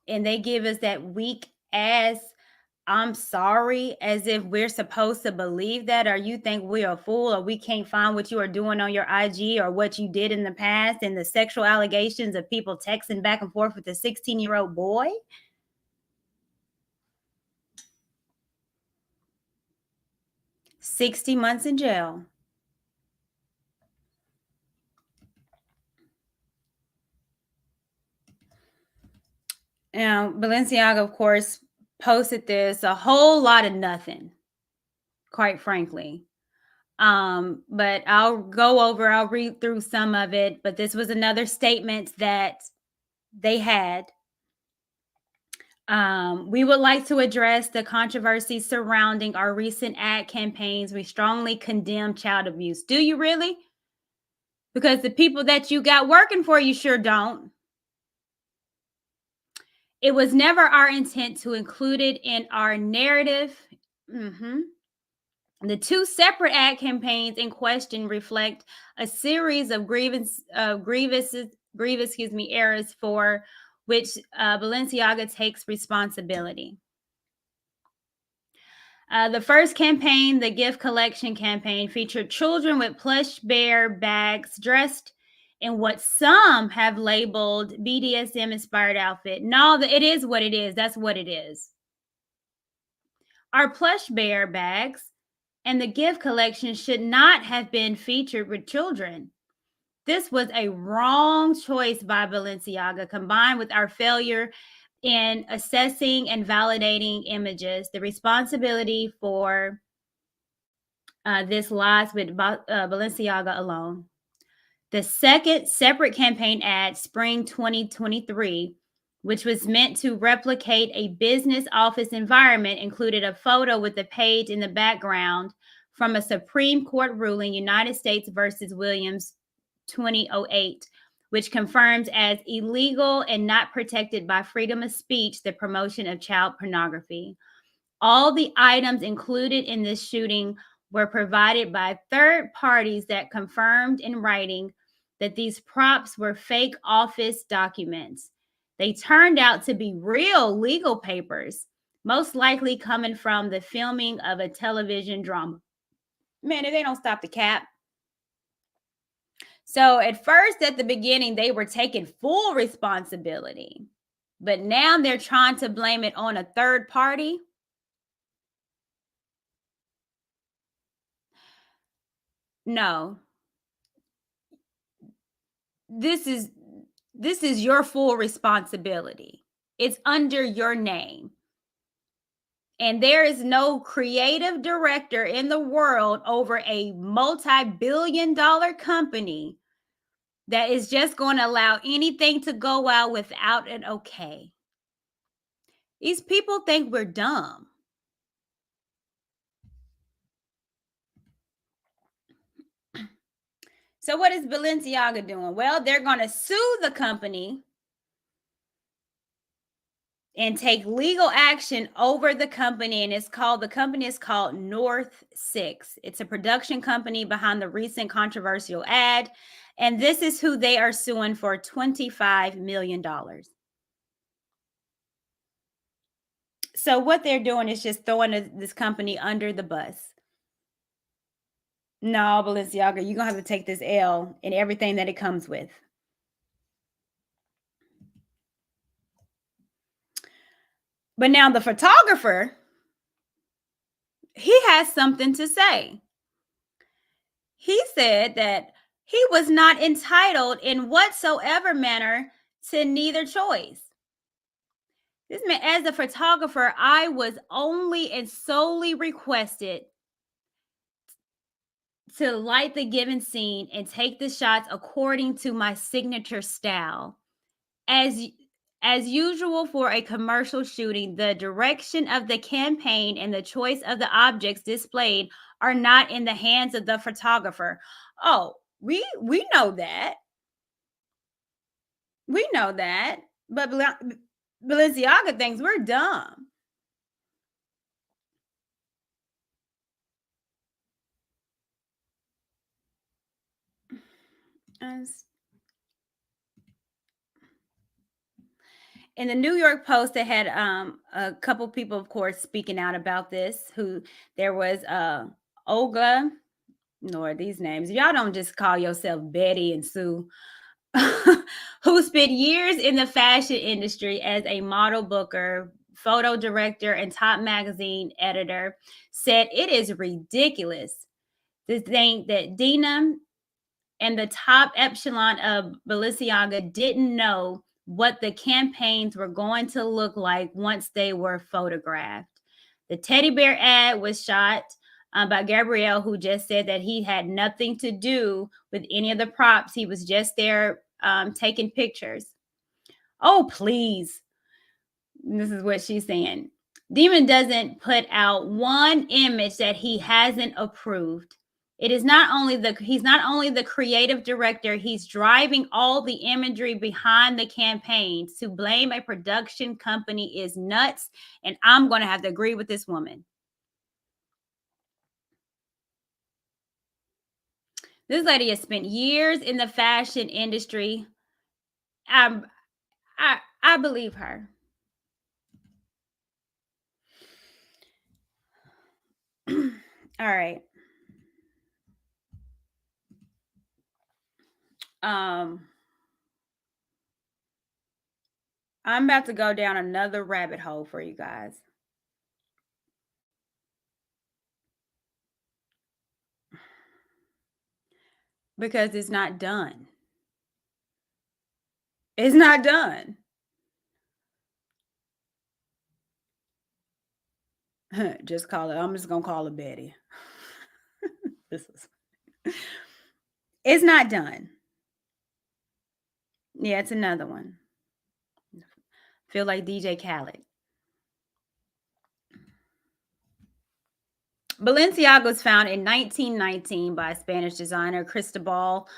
And they give us that weak ass I'm sorry, as if we're supposed to believe that, or you think we're a fool, or we can't find what you are doing on your IG or what you did in the past, and the sexual allegations of people texting back and forth with a 16-year-old boy. "60 months in jail." Now, Balenciaga, of course, posted this, a whole lot of nothing, quite frankly. But I'll read through some of it. But this was another statement that they had. We would like to address the controversy surrounding our recent ad campaigns. We strongly condemn child abuse. Do you really? Because the people that you got working for you sure don't. It was never our intent to include it in our narrative. The two separate ad campaigns in question reflect a series of grievous errors for which Balenciaga takes responsibility. The first campaign, the gift collection campaign, featured children with plush bear bags dressed in what some have labeled BDSM inspired outfit. No, it is what it is. That's what it is. Our plush bear bags and the gift collection should not have been featured with children. This was a wrong choice by Balenciaga, combined with our failure in assessing and validating images. The responsibility for this lies with Balenciaga alone. The second separate campaign ad, Spring 2023, which was meant to replicate a business office environment, included a photo with a page in the background from a Supreme Court ruling, United States versus Williams 2008, which confirms as illegal and not protected by freedom of speech the promotion of child pornography. All the items included in this shooting were provided by third parties that confirmed in writing that these props were fake office documents. They turned out to be real legal papers, most likely coming from the filming of a television drama. Man, if they don't stop the cap. So at first, at the beginning, they were taking full responsibility, but now they're trying to blame it on a third party. No, this is your full responsibility. It's under your name. And there is no creative director in the world over a multi-billion-dollar company that is just going to allow anything to go out without an okay. These people think we're dumb. So what is Balenciaga doing? Well, they're going to sue the company and take legal action over the company. And the company is called North Six. It's a production company behind the recent controversial ad. And this is who they are suing for $25 million. So what they're doing is just throwing this company under the bus. No, Balenciaga, you're going to have to take this L and everything that it comes with. But now the photographer, he has something to say. He said that he was not entitled in whatsoever manner to neither choice. This man, as a photographer, I was only and solely requested to light the given scene and take the shots according to my signature style. As usual for a commercial shooting, the direction of the campaign and the choice of the objects displayed are not in the hands of the photographer. Oh, we know that. We know that. But Balenciaga thinks we're dumb. In the New York Post, they had a couple people, of course, speaking out about this. There was Olga, Lord, these names. Y'all don't just call yourself Betty and Sue, who spent years in the fashion industry as a model booker, photo director, and top magazine editor, said it is ridiculous to think that Dina and the top echelon of Balenciaga didn't know what the campaigns were going to look like once they were photographed. The teddy bear ad was shot by Gabrielle, who just said that he had nothing to do with any of the props. He was just there taking pictures. Oh, please. This is what she's saying. Demon doesn't put out one image that he hasn't approved. It is not only he's not only the creative director, he's driving all the imagery behind the campaign. To blame a production company is nuts, and I'm going to have to agree with this woman. This lady has spent years in the fashion industry. I I believe her. All right. I'm about to go down another rabbit hole for you guys. Because it's not done. It's not done. Just call it. I'm just gonna call it Betty. It's not done. Yeah, it's another one. Feel like DJ Khaled. Balenciaga was founded in 1919 by Spanish designer Cristobal.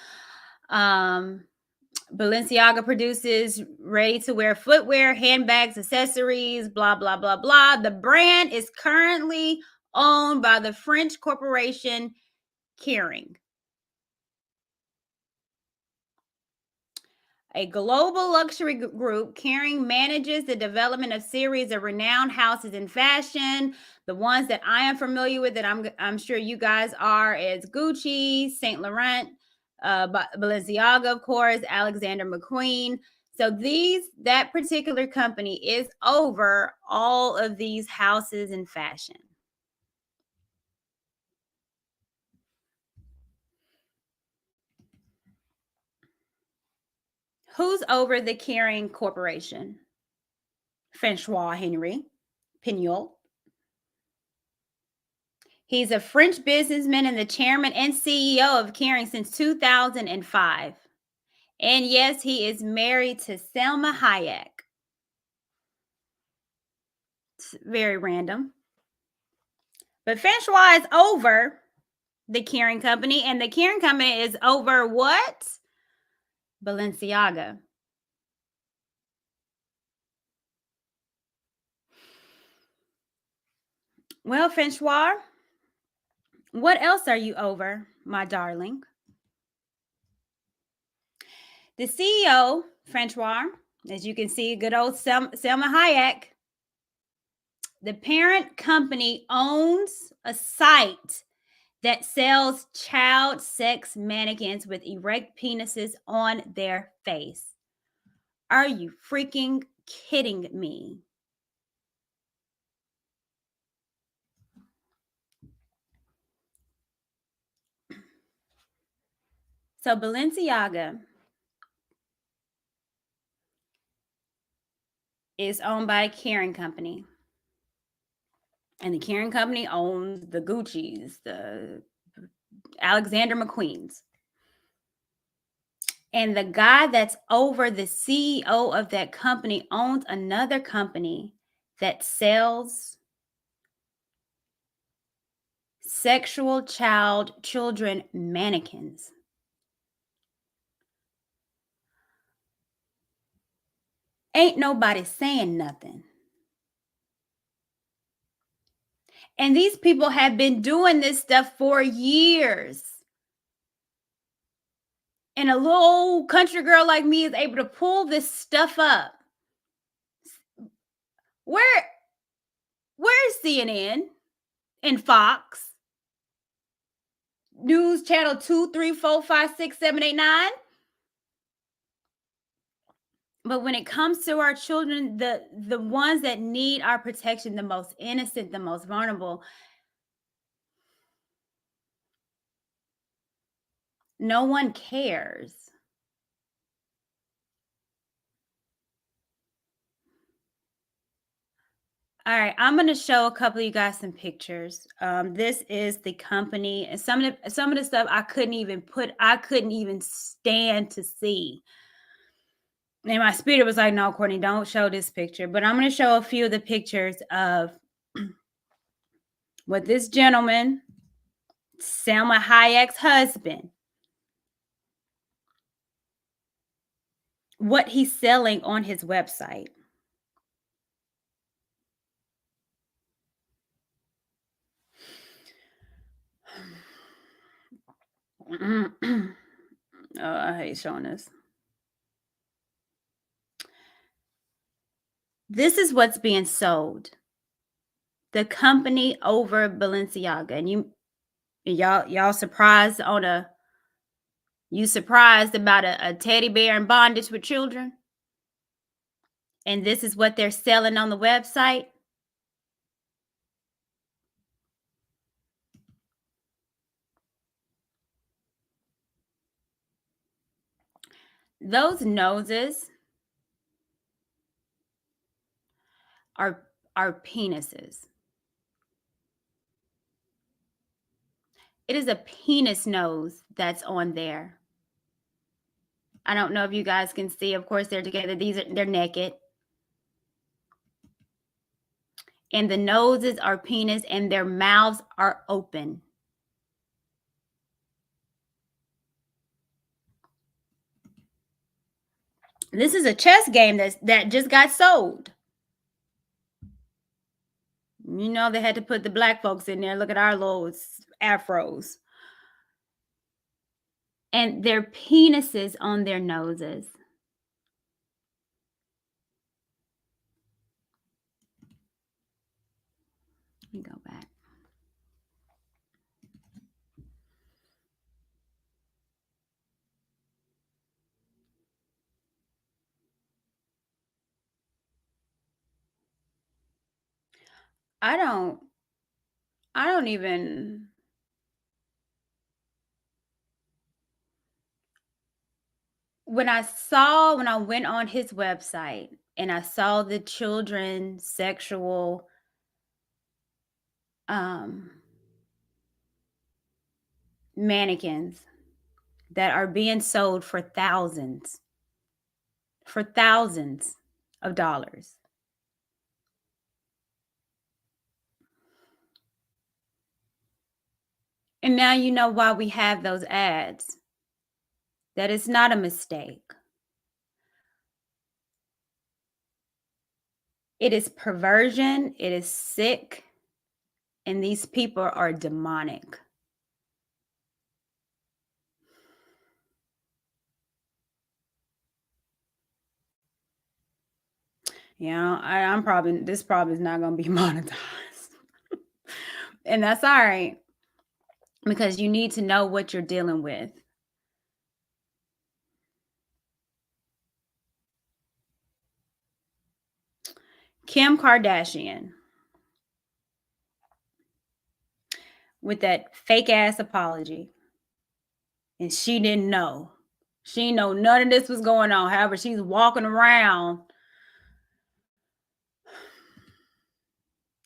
Balenciaga produces ready-to-wear footwear, handbags, accessories, blah, blah, blah, blah. The brand is currently owned by the French corporation Kering, a global luxury group. Kering manages the development of series of renowned houses in fashion. The ones that I am familiar with, that I'm sure you guys are, is Gucci, Saint Laurent, Balenciaga, of course, Alexander McQueen. So that particular company is over all of these houses in fashion. Who's over the Kering Corporation? Francois Henry Pignol. He's a French businessman and the chairman and CEO of Kering since 2005. And yes, he is married to Selma Hayek. It's very random. But Francois is over the Kering company, and the Kering company is over what? Balenciaga. Well, Francois, what else are you over, my darling? The CEO, Francois, as you can see, good old Selma Hayek. The parent company owns a site that sells child sex mannequins with erect penises on their face. Are you freaking kidding me? So Balenciaga is owned by a Kering company. And the Kering company owns the Gucci's, the Alexander McQueen's. And the guy that's over, the CEO of that company, owns another company that sells sexual children mannequins. Ain't nobody saying nothing. And these people have been doing this stuff for years. And a little old country girl like me is able to pull this stuff up. Where's CNN and Fox? News channel 2, 3, 4, 5, 6, 7, 8, 9. But when it comes to our children, the ones that need our protection, the most innocent, the most vulnerable, no one cares. All right, I'm going to show a couple of you guys some pictures. This is the company, and some of the stuff I couldn't even stand to see. And my spirit was like, no, Courtney, don't show this picture. But I'm going to show a few of the pictures of what this gentleman, Selma Hayek's husband, what he's selling on his website. Oh, I hate showing this. This is what's being sold. The company over Balenciaga. And y'all surprised about a teddy bear in bondage with children? And this is what they're selling on the website? Those noses are penises. It is a penis nose that's on there. I don't know if you guys can see. Of course, they're together. They're naked. And the noses are penis and their mouths are open. This is a chess game that just got sold. You know, they had to put the black folks in there. Look at our little afros. And their penises on their noses. Let me go back. I don't even. When I went on his website and I saw the children sexual mannequins that are being sold for thousands of dollars. And now you know why we have those ads. That is not a mistake. It is perversion, it is sick, and these people are demonic. You know, this probably is not going to be monetized. And that's all right, because you need to know what you're dealing with. Kim Kardashian with that fake ass apology. And she didn't know. She didn't know none of this was going on. However, she's walking around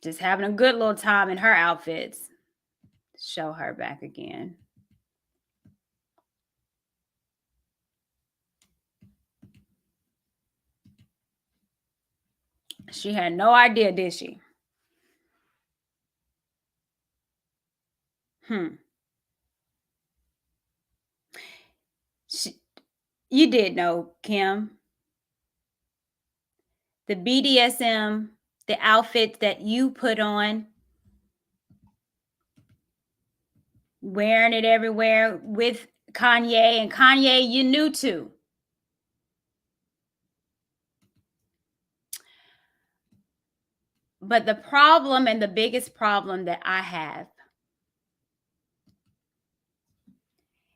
just having a good little time in her outfits. Show her back again. She had no idea, did she? You did know, Kim. The BDSM, the outfit that you put on, wearing it everywhere with Kanye, and Kanye you knew too. But the problem, and the biggest problem that I have,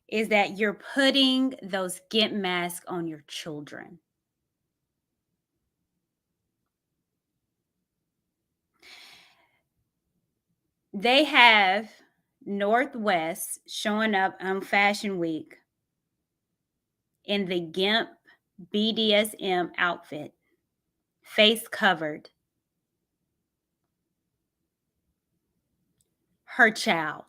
is that you're putting those gimp masks on your children. They have Northwest showing up on Fashion Week in the gimp BDSM outfit, face covered. her child.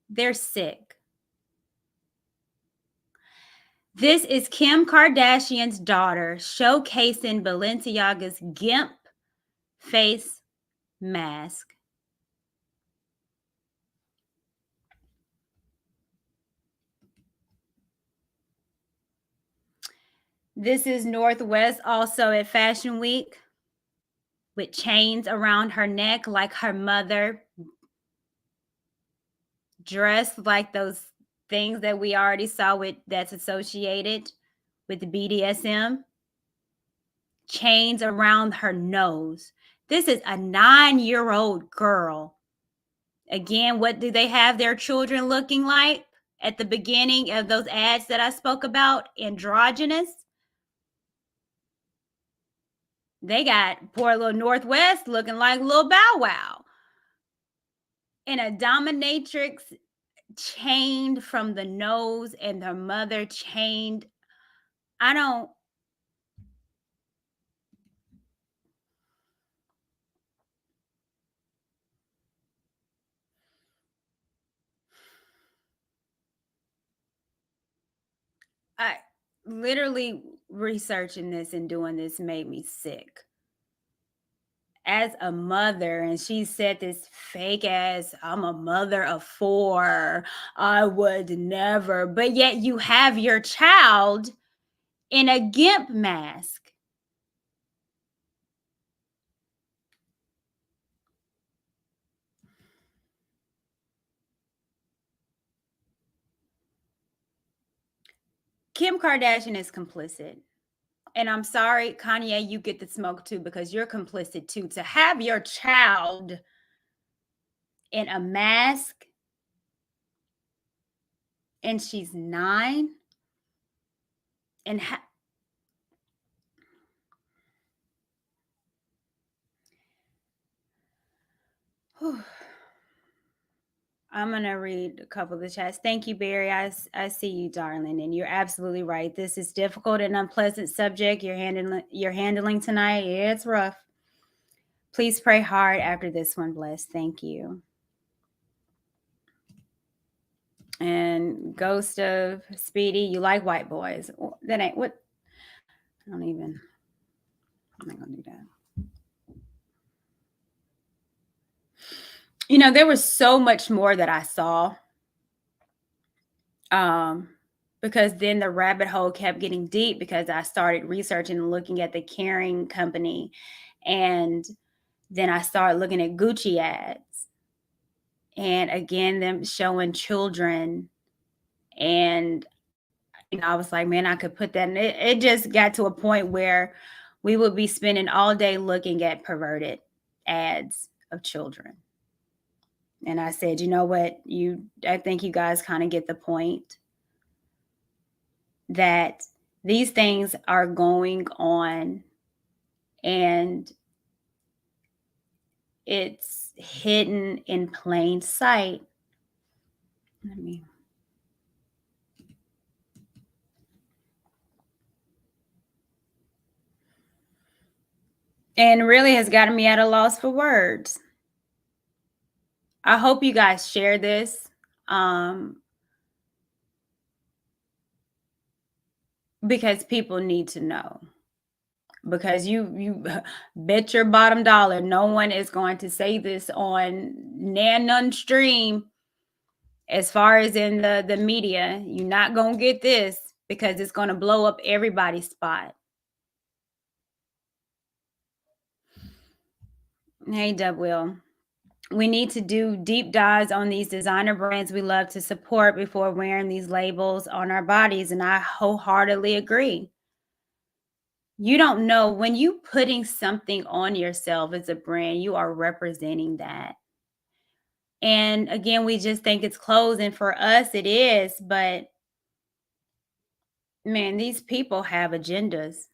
They're sick. This is Kim Kardashian's daughter showcasing Balenciaga's GIMP face mask. This is Northwest also at Fashion Week with chains around her neck like her mother, dressed like those things that we already saw with that's associated with the BDSM. Chains around her nose. This is a 9-year-old girl. Again, what do they have their children looking like at the beginning of those ads that I spoke about? Androgynous. They got poor little Northwest looking like little Bow Wow. And a dominatrix chained from the nose and her mother chained. I literally researching this and doing this made me sick. As a mother, and she said this fake ass, I'm a mother of 4, I would never, but yet you have your child in a GIMP mask. Kim Kardashian is complicit. And I'm sorry, Kanye, you get the smoke too, because you're complicit too. To have your child in a mask and she's 9 and I'm going to read a couple of the chats. Thank you, Barry. I see you, darling. And you're absolutely right. This is difficult and unpleasant subject you're handling tonight. Yeah, it's rough. Please pray hard after this one, bless. Thank you. And Ghost of Speedy, you like white boys. That ain't what. I'm not going to do that. You know, there was so much more that I saw. Because then the rabbit hole kept getting deep because I started researching and looking at the Caring company. And then I started looking at Gucci ads. And again, them showing children. And, you know, I was like, man, I could put that in. It just got to a point where we would be spending all day looking at perverted ads of children. And I said, you know what? I think you guys kind of get the point that these things are going on and it's hidden in plain sight. And really has gotten me at a loss for words. I hope you guys share this. Because people need to know. Because you bet your bottom dollar no one is going to say this on none stream. As far as in the media, you're not gonna get this because it's gonna blow up everybody's spot. Hey, Dubwill. We need to do deep dives on these designer brands we love to support before wearing these labels on our bodies, and I wholeheartedly agree. You don't know when you putting something on yourself as a brand, you are representing that. And again, we just think it's clothes, and for us it is, but man, these people have agendas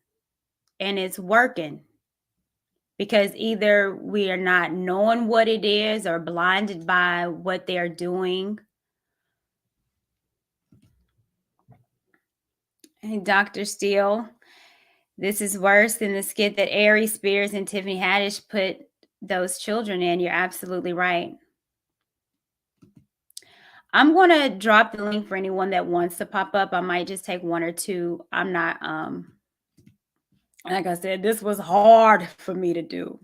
and it's working because either we are not knowing what it is or blinded by what they're doing. Hey, Dr. Steele. This is worse than the skit that Ari Spears and Tiffany Haddish put those children in. You're absolutely right. I'm going to drop the link for anyone that wants to pop up. I might just take one or two. I'm not, like I said, this was hard for me to do.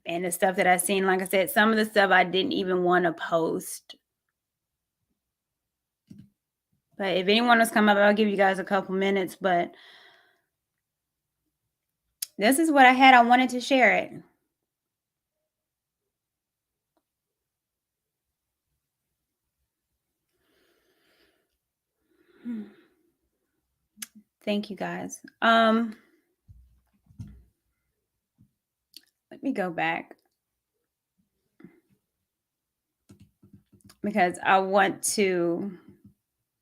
And the stuff that I've seen, like I said, some of the stuff I didn't even want to post. But if anyone wants to come up, I'll give you guys a couple minutes. But this is what I had. I wanted to share it. Thank you guys. Let me go back because I want to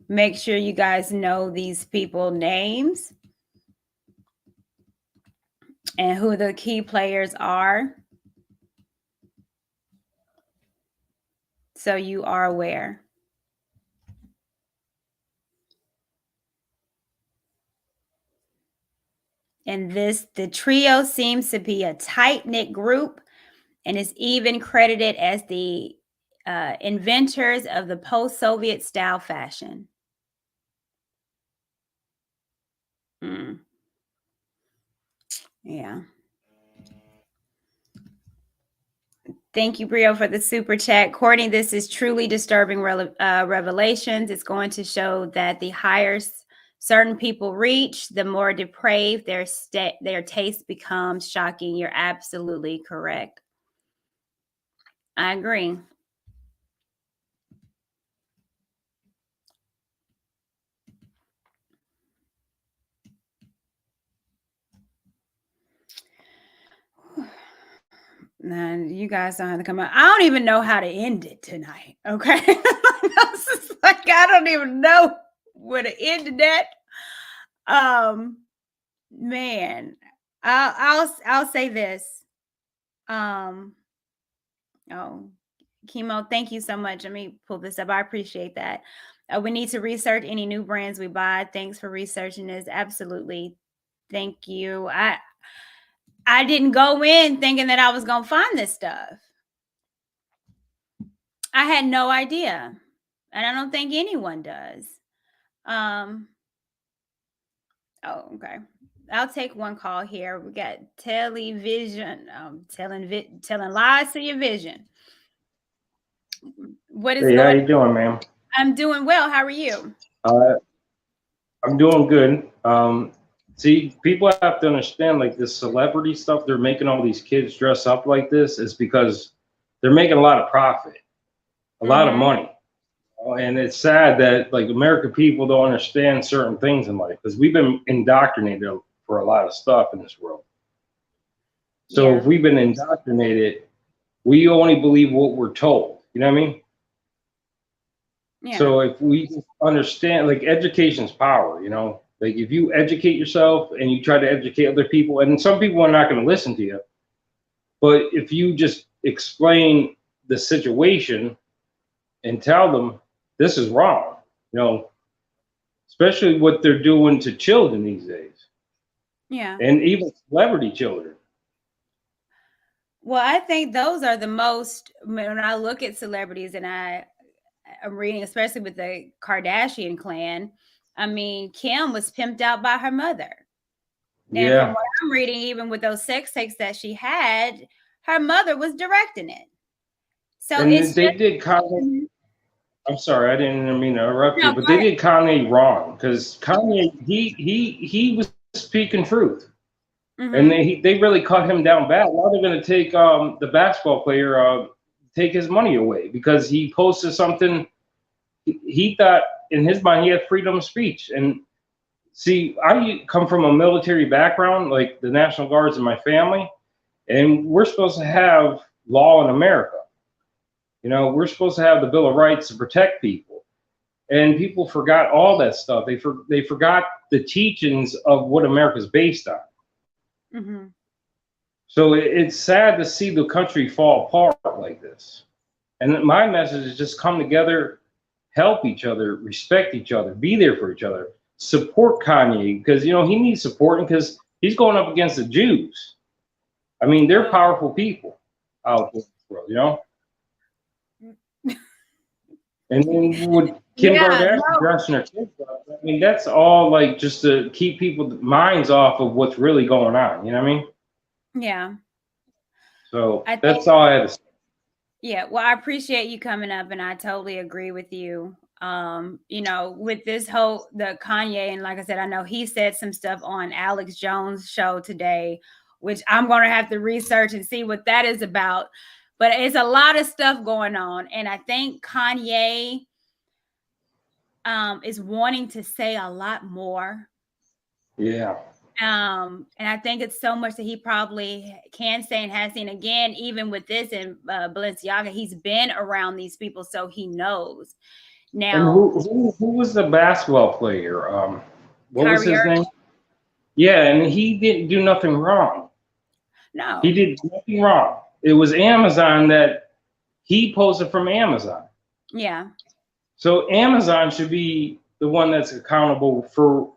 make sure you guys know these people names and who the key players are, so you are aware. And the trio seems to be a tight-knit group and is even credited as the inventors of the post-Soviet style fashion. Yeah. Thank you, Brio, for the super chat. Courtney, this is truly disturbing revelations. It's going to show that the higher certain people reach, the more depraved their taste becomes. Shocking. You're absolutely correct. I agree. Now, you guys don't have to come out. I don't even know how to end it tonight. Okay. Like, I don't even know where to end that. Man, I'll say this. Oh, Chemo, thank you so much. Let me pull this up. I appreciate that. We need to research any new brands we buy. Thanks for researching this. Absolutely. Thank you. I didn't go in thinking that I was going to find this stuff. I had no idea. And I don't think anyone does. Oh, okay. I'll take one call here. We got television, telling lies to your vision. What is Hey, how you doing, ma'am? I'm doing well. How are you? I'm doing good. See, people have to understand, like this celebrity stuff, they're making all these kids dress up like this is because they're making a lot of profit, a lot of money. And it's sad that like American people don't understand certain things in life because we've been indoctrinated for a lot of stuff in this world. So if we've been indoctrinated, we only believe what we're told. You know what I mean? Yeah. So if we understand, like education's power, you know, like if you educate yourself and you try to educate other people, and some people are not going to listen to you, but if you just explain the situation and tell them this is wrong, you know, especially what they're doing to children these days. Yeah. And even celebrity children. Well, I think those are the most, when I look at celebrities and I'm reading, especially with the Kardashian clan, I mean, Kim was pimped out by her mother. And from what I'm reading, even with those sex tapes that she had, her mother was directing it. So and they did Kanye. I'm sorry, I didn't mean to interrupt you, but they did Kanye wrong because Kanye he was speaking truth, and they really cut him down bad. Now they're going to take the basketball player take his money away because he posted something. He thought in his mind he had freedom of speech. And see, I come from a military background, like the National Guard's in my family, and we're supposed to have law in America. You know, we're supposed to have the Bill of Rights to protect people. And people forgot all that stuff. They forgot the teachings of what America's based on. So it's sad to see the country fall apart like this. And my message is just come together, help each other, respect each other, be there for each other. support Kanye because he needs supporting because he's going up against the Jews. I mean, they're powerful people out there in the world. And then with Kim Kardashian dressing her kids up, I mean, that's all like just to keep people's minds off of what's really going on. You know what I mean? Yeah. So that's all I had to say. Yeah, well, I appreciate you coming up, and I totally agree with you. With this whole the Kanye, and like I said, I know he said some stuff on Alex Jones' show today, which I'm gonna have to research and see what that is about. But it's a lot of stuff going on, and I think Kanye is wanting to say a lot more. Yeah. And I think it's so much that he probably can say and has seen. Again, even with this and Balenciaga, he's been around these people, so he knows. Now, and who was the basketball player? What was his name? Yeah, and he didn't do nothing wrong. No, he did nothing wrong. It was Amazon that he posted from Amazon. Yeah. So Amazon should be the one that's accountable for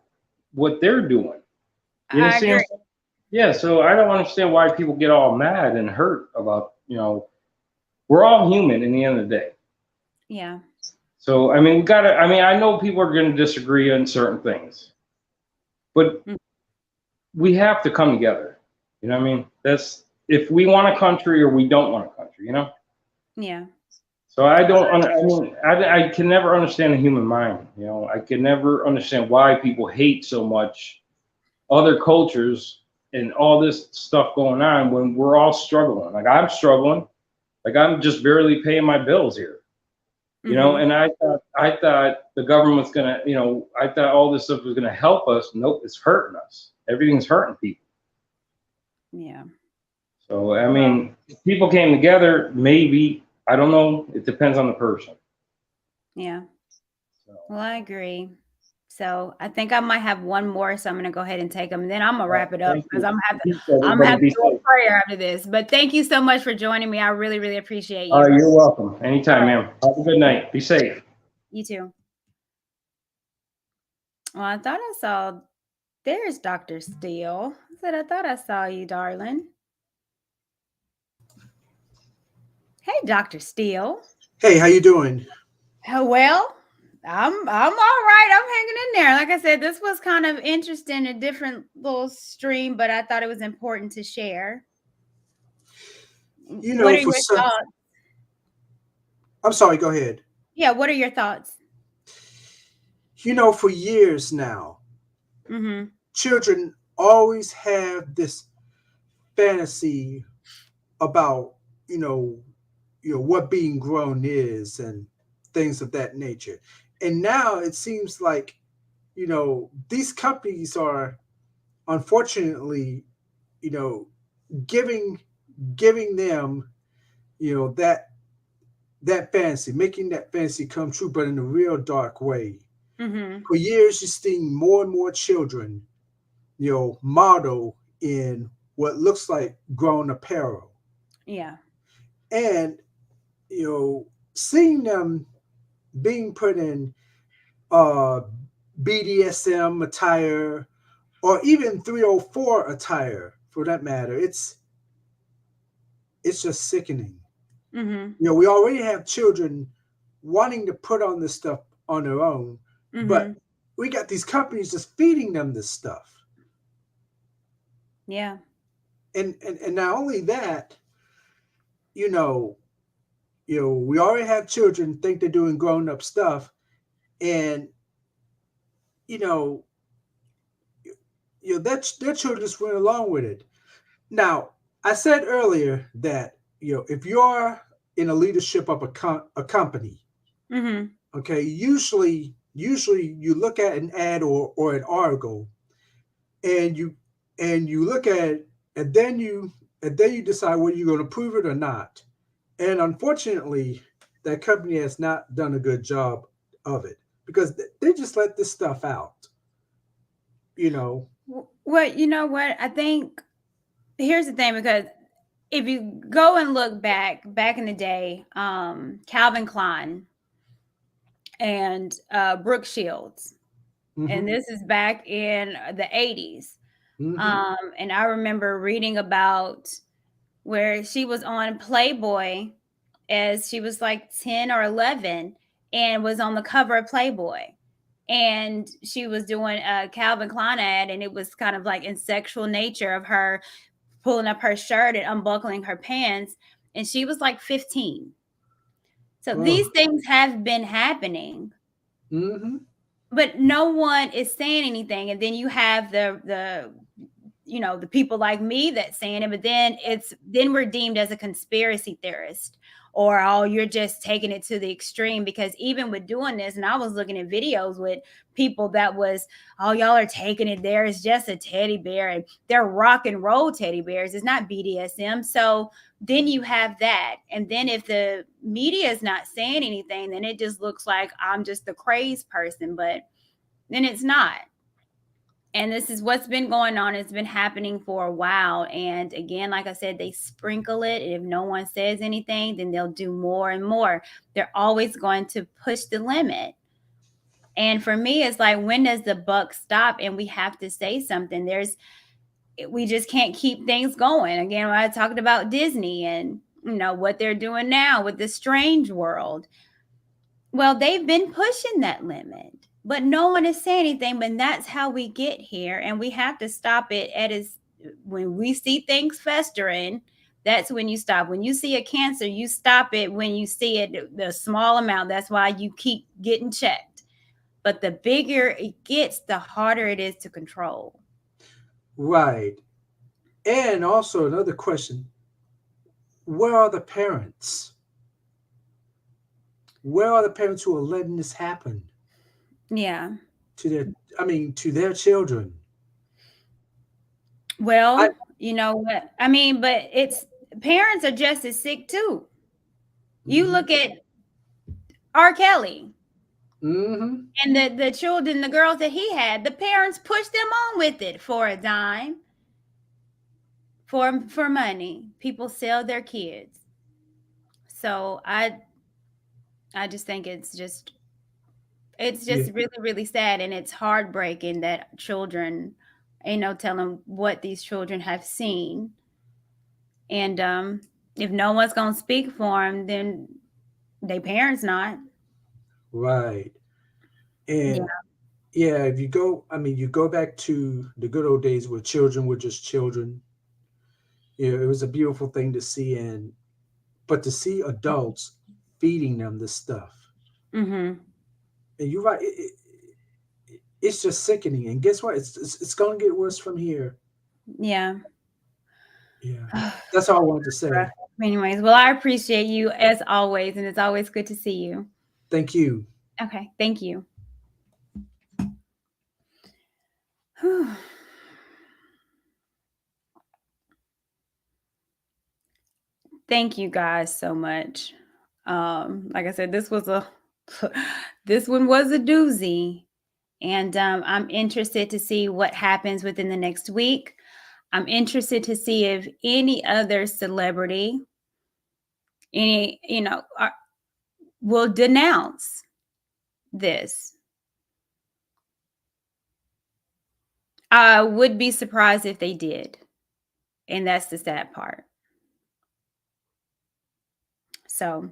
what they're doing. You I agree. Yeah, so I don't understand why people get all mad and hurt about, we're all human in the end of the day. Yeah. So, I mean, I know people are going to disagree on certain things, but we have to come together. You know what I mean? That's if we want a country or we don't want a country, Yeah. So I can never understand the human mind. I can never understand why people hate so much other cultures and all this stuff going on when we're all struggling. Like I'm struggling, like I'm just barely paying my bills here. And I thought the government's gonna, I thought all this stuff was gonna help us. Nope, it's hurting us. Everything's hurting people. Yeah. So I mean, if people came together, maybe, I don't know. It depends on the person. Yeah. Well, I agree. So I think I might have one more, so I'm gonna go ahead and take them, and then I'm gonna wrap it up because I'm gonna have to do a prayer after this. But thank you so much for joining me. I really, really appreciate you. You're welcome. Anytime, ma'am. Have a good night. Be safe. You too. Well, I thought I saw. There's Dr. Steele. I thought I saw you, darling. Hey, Dr. Steele. Hey, how you doing? Well, I'm all right. I'm hanging in there. Like I said, this was kind of interesting, a different little stream, but I thought it was important to share. What are your thoughts? I'm sorry, go ahead. Yeah, what are your thoughts? For years now, children always have this fantasy about, what being grown is and things of that nature. And now it seems like, these companies are unfortunately, giving them, that fantasy, making that fantasy come true, but in a real dark way. For years, you've seen more and more children, model in what looks like grown apparel. Yeah. And, seeing them being put in BDSM attire or even 304 attire for that matter, it's just sickening. We already have children wanting to put on this stuff on their own, but we got these companies just feeding them this stuff. Yeah. And not only that, we already have children think they're doing grown up stuff, and their children just went along with it. Now, I said earlier that if you're in a leadership of a company, okay, usually you look at an ad or an article, and you look at it, and then you decide whether you're going to approve it or not. And unfortunately, that company has not done a good job of it because they just let this stuff out. Well, you know what? I think here's the thing, because if you go and look back in the day, Calvin Klein and Brooke Shields, And this is back in the 80s. Mm-hmm. And I remember reading about where she was on Playboy as she was like 10 or 11 and was on the cover of Playboy. And she was doing a Calvin Klein ad, and it was kind of like in sexual nature of her pulling up her shirt and unbuckling her pants. And she was like 15. So these Oh. things have been happening, Mm-hmm. but no one is saying anything. And then you have the people like me that's saying it, but then we're deemed as a conspiracy theorist, or oh, you're just taking it to the extreme. Because even with doing this, and I was looking at videos with people that was, oh, y'all are taking it there, it's just a teddy bear, and they're rock and roll teddy bears, it's not BDSM. So then you have that, and then if the media is not saying anything, then it just looks like I'm just the crazed person, but then it's not. And this is what's been going on. It's been happening for a while. And again, like I said, they sprinkle it. And if no one says anything, then they'll do more and more. They're always going to push the limit. And for me, it's like, when does the buck stop? And we have to say something. We just can't keep things going. Again, when I talked about Disney and what they're doing now with the Strange World. Well, they've been pushing that limit, but no one is saying anything. But that's how we get here, and we have to stop it. When we see things festering, that's when you stop. When you see a cancer, you stop it when you see it the small amount. That's why you keep getting checked. But the bigger it gets, the harder it is to control. Right. And also another question: where are the parents? Where are the parents who are letting this happen Yeah. to their children? I. Well, you know what? I mean, but parents are just as sick too. You Mm-hmm. look at R. Kelly. Mm-hmm. And the children, the girls that he had, the parents pushed them on with it for a dime, for money. People sell their kids. So I just think it's just Yeah. really, really sad, and it's heartbreaking that children, telling what these children have seen. And if no one's gonna speak for them, then they parents not. Right. Yeah. And yeah, if you go, you go back to the good old days where children were just children. It was a beautiful thing to see, but to see adults feeding them this stuff, Mm-hmm. and you're right, it's just sickening. And guess what? It's going to get worse from here. Yeah. Yeah, that's all I wanted to say. Anyways, well, I appreciate you as always, and it's always good to see you. Thank you. Okay, thank you. Whew. Thank you guys so much. Like I said, this one was a doozy, and I'm interested to see what happens within the next week. I'm interested to see if any other celebrity, any will denounce this. I would be surprised if they did, and that's the sad part. So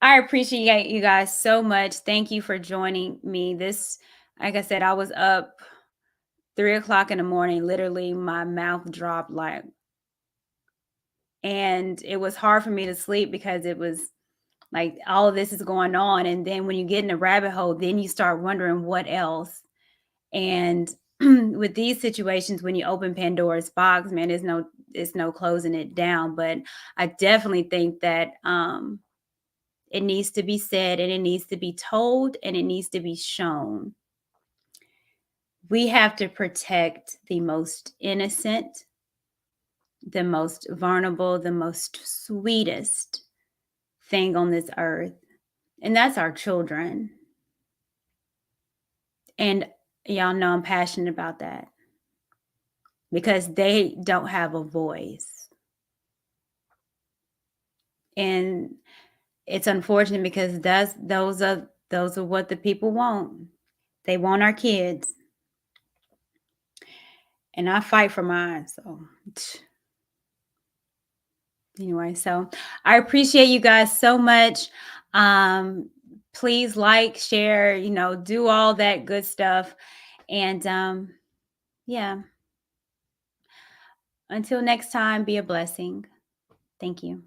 I appreciate you guys so much. Thank you for joining me. Like I said, I was up 3 o'clock in the morning. Literally, my mouth dropped and it was hard for me to sleep because it was like all of this is going on. And then when you get in a rabbit hole, then you start wondering what else. And with these situations, when you open Pandora's box, man, it's no closing it down. But I definitely think that it needs to be said, and it needs to be told, and it needs to be shown. We have to protect the most innocent, the most vulnerable, the most sweetest thing on this earth, and that's our children. And y'all know I'm passionate about that because they don't have a voice. And it's unfortunate because those are what the people want. They want our kids. And I fight for mine. So anyway, so I appreciate you guys so much. Please like, share, do all that good stuff. And yeah. Until next time, be a blessing. Thank you.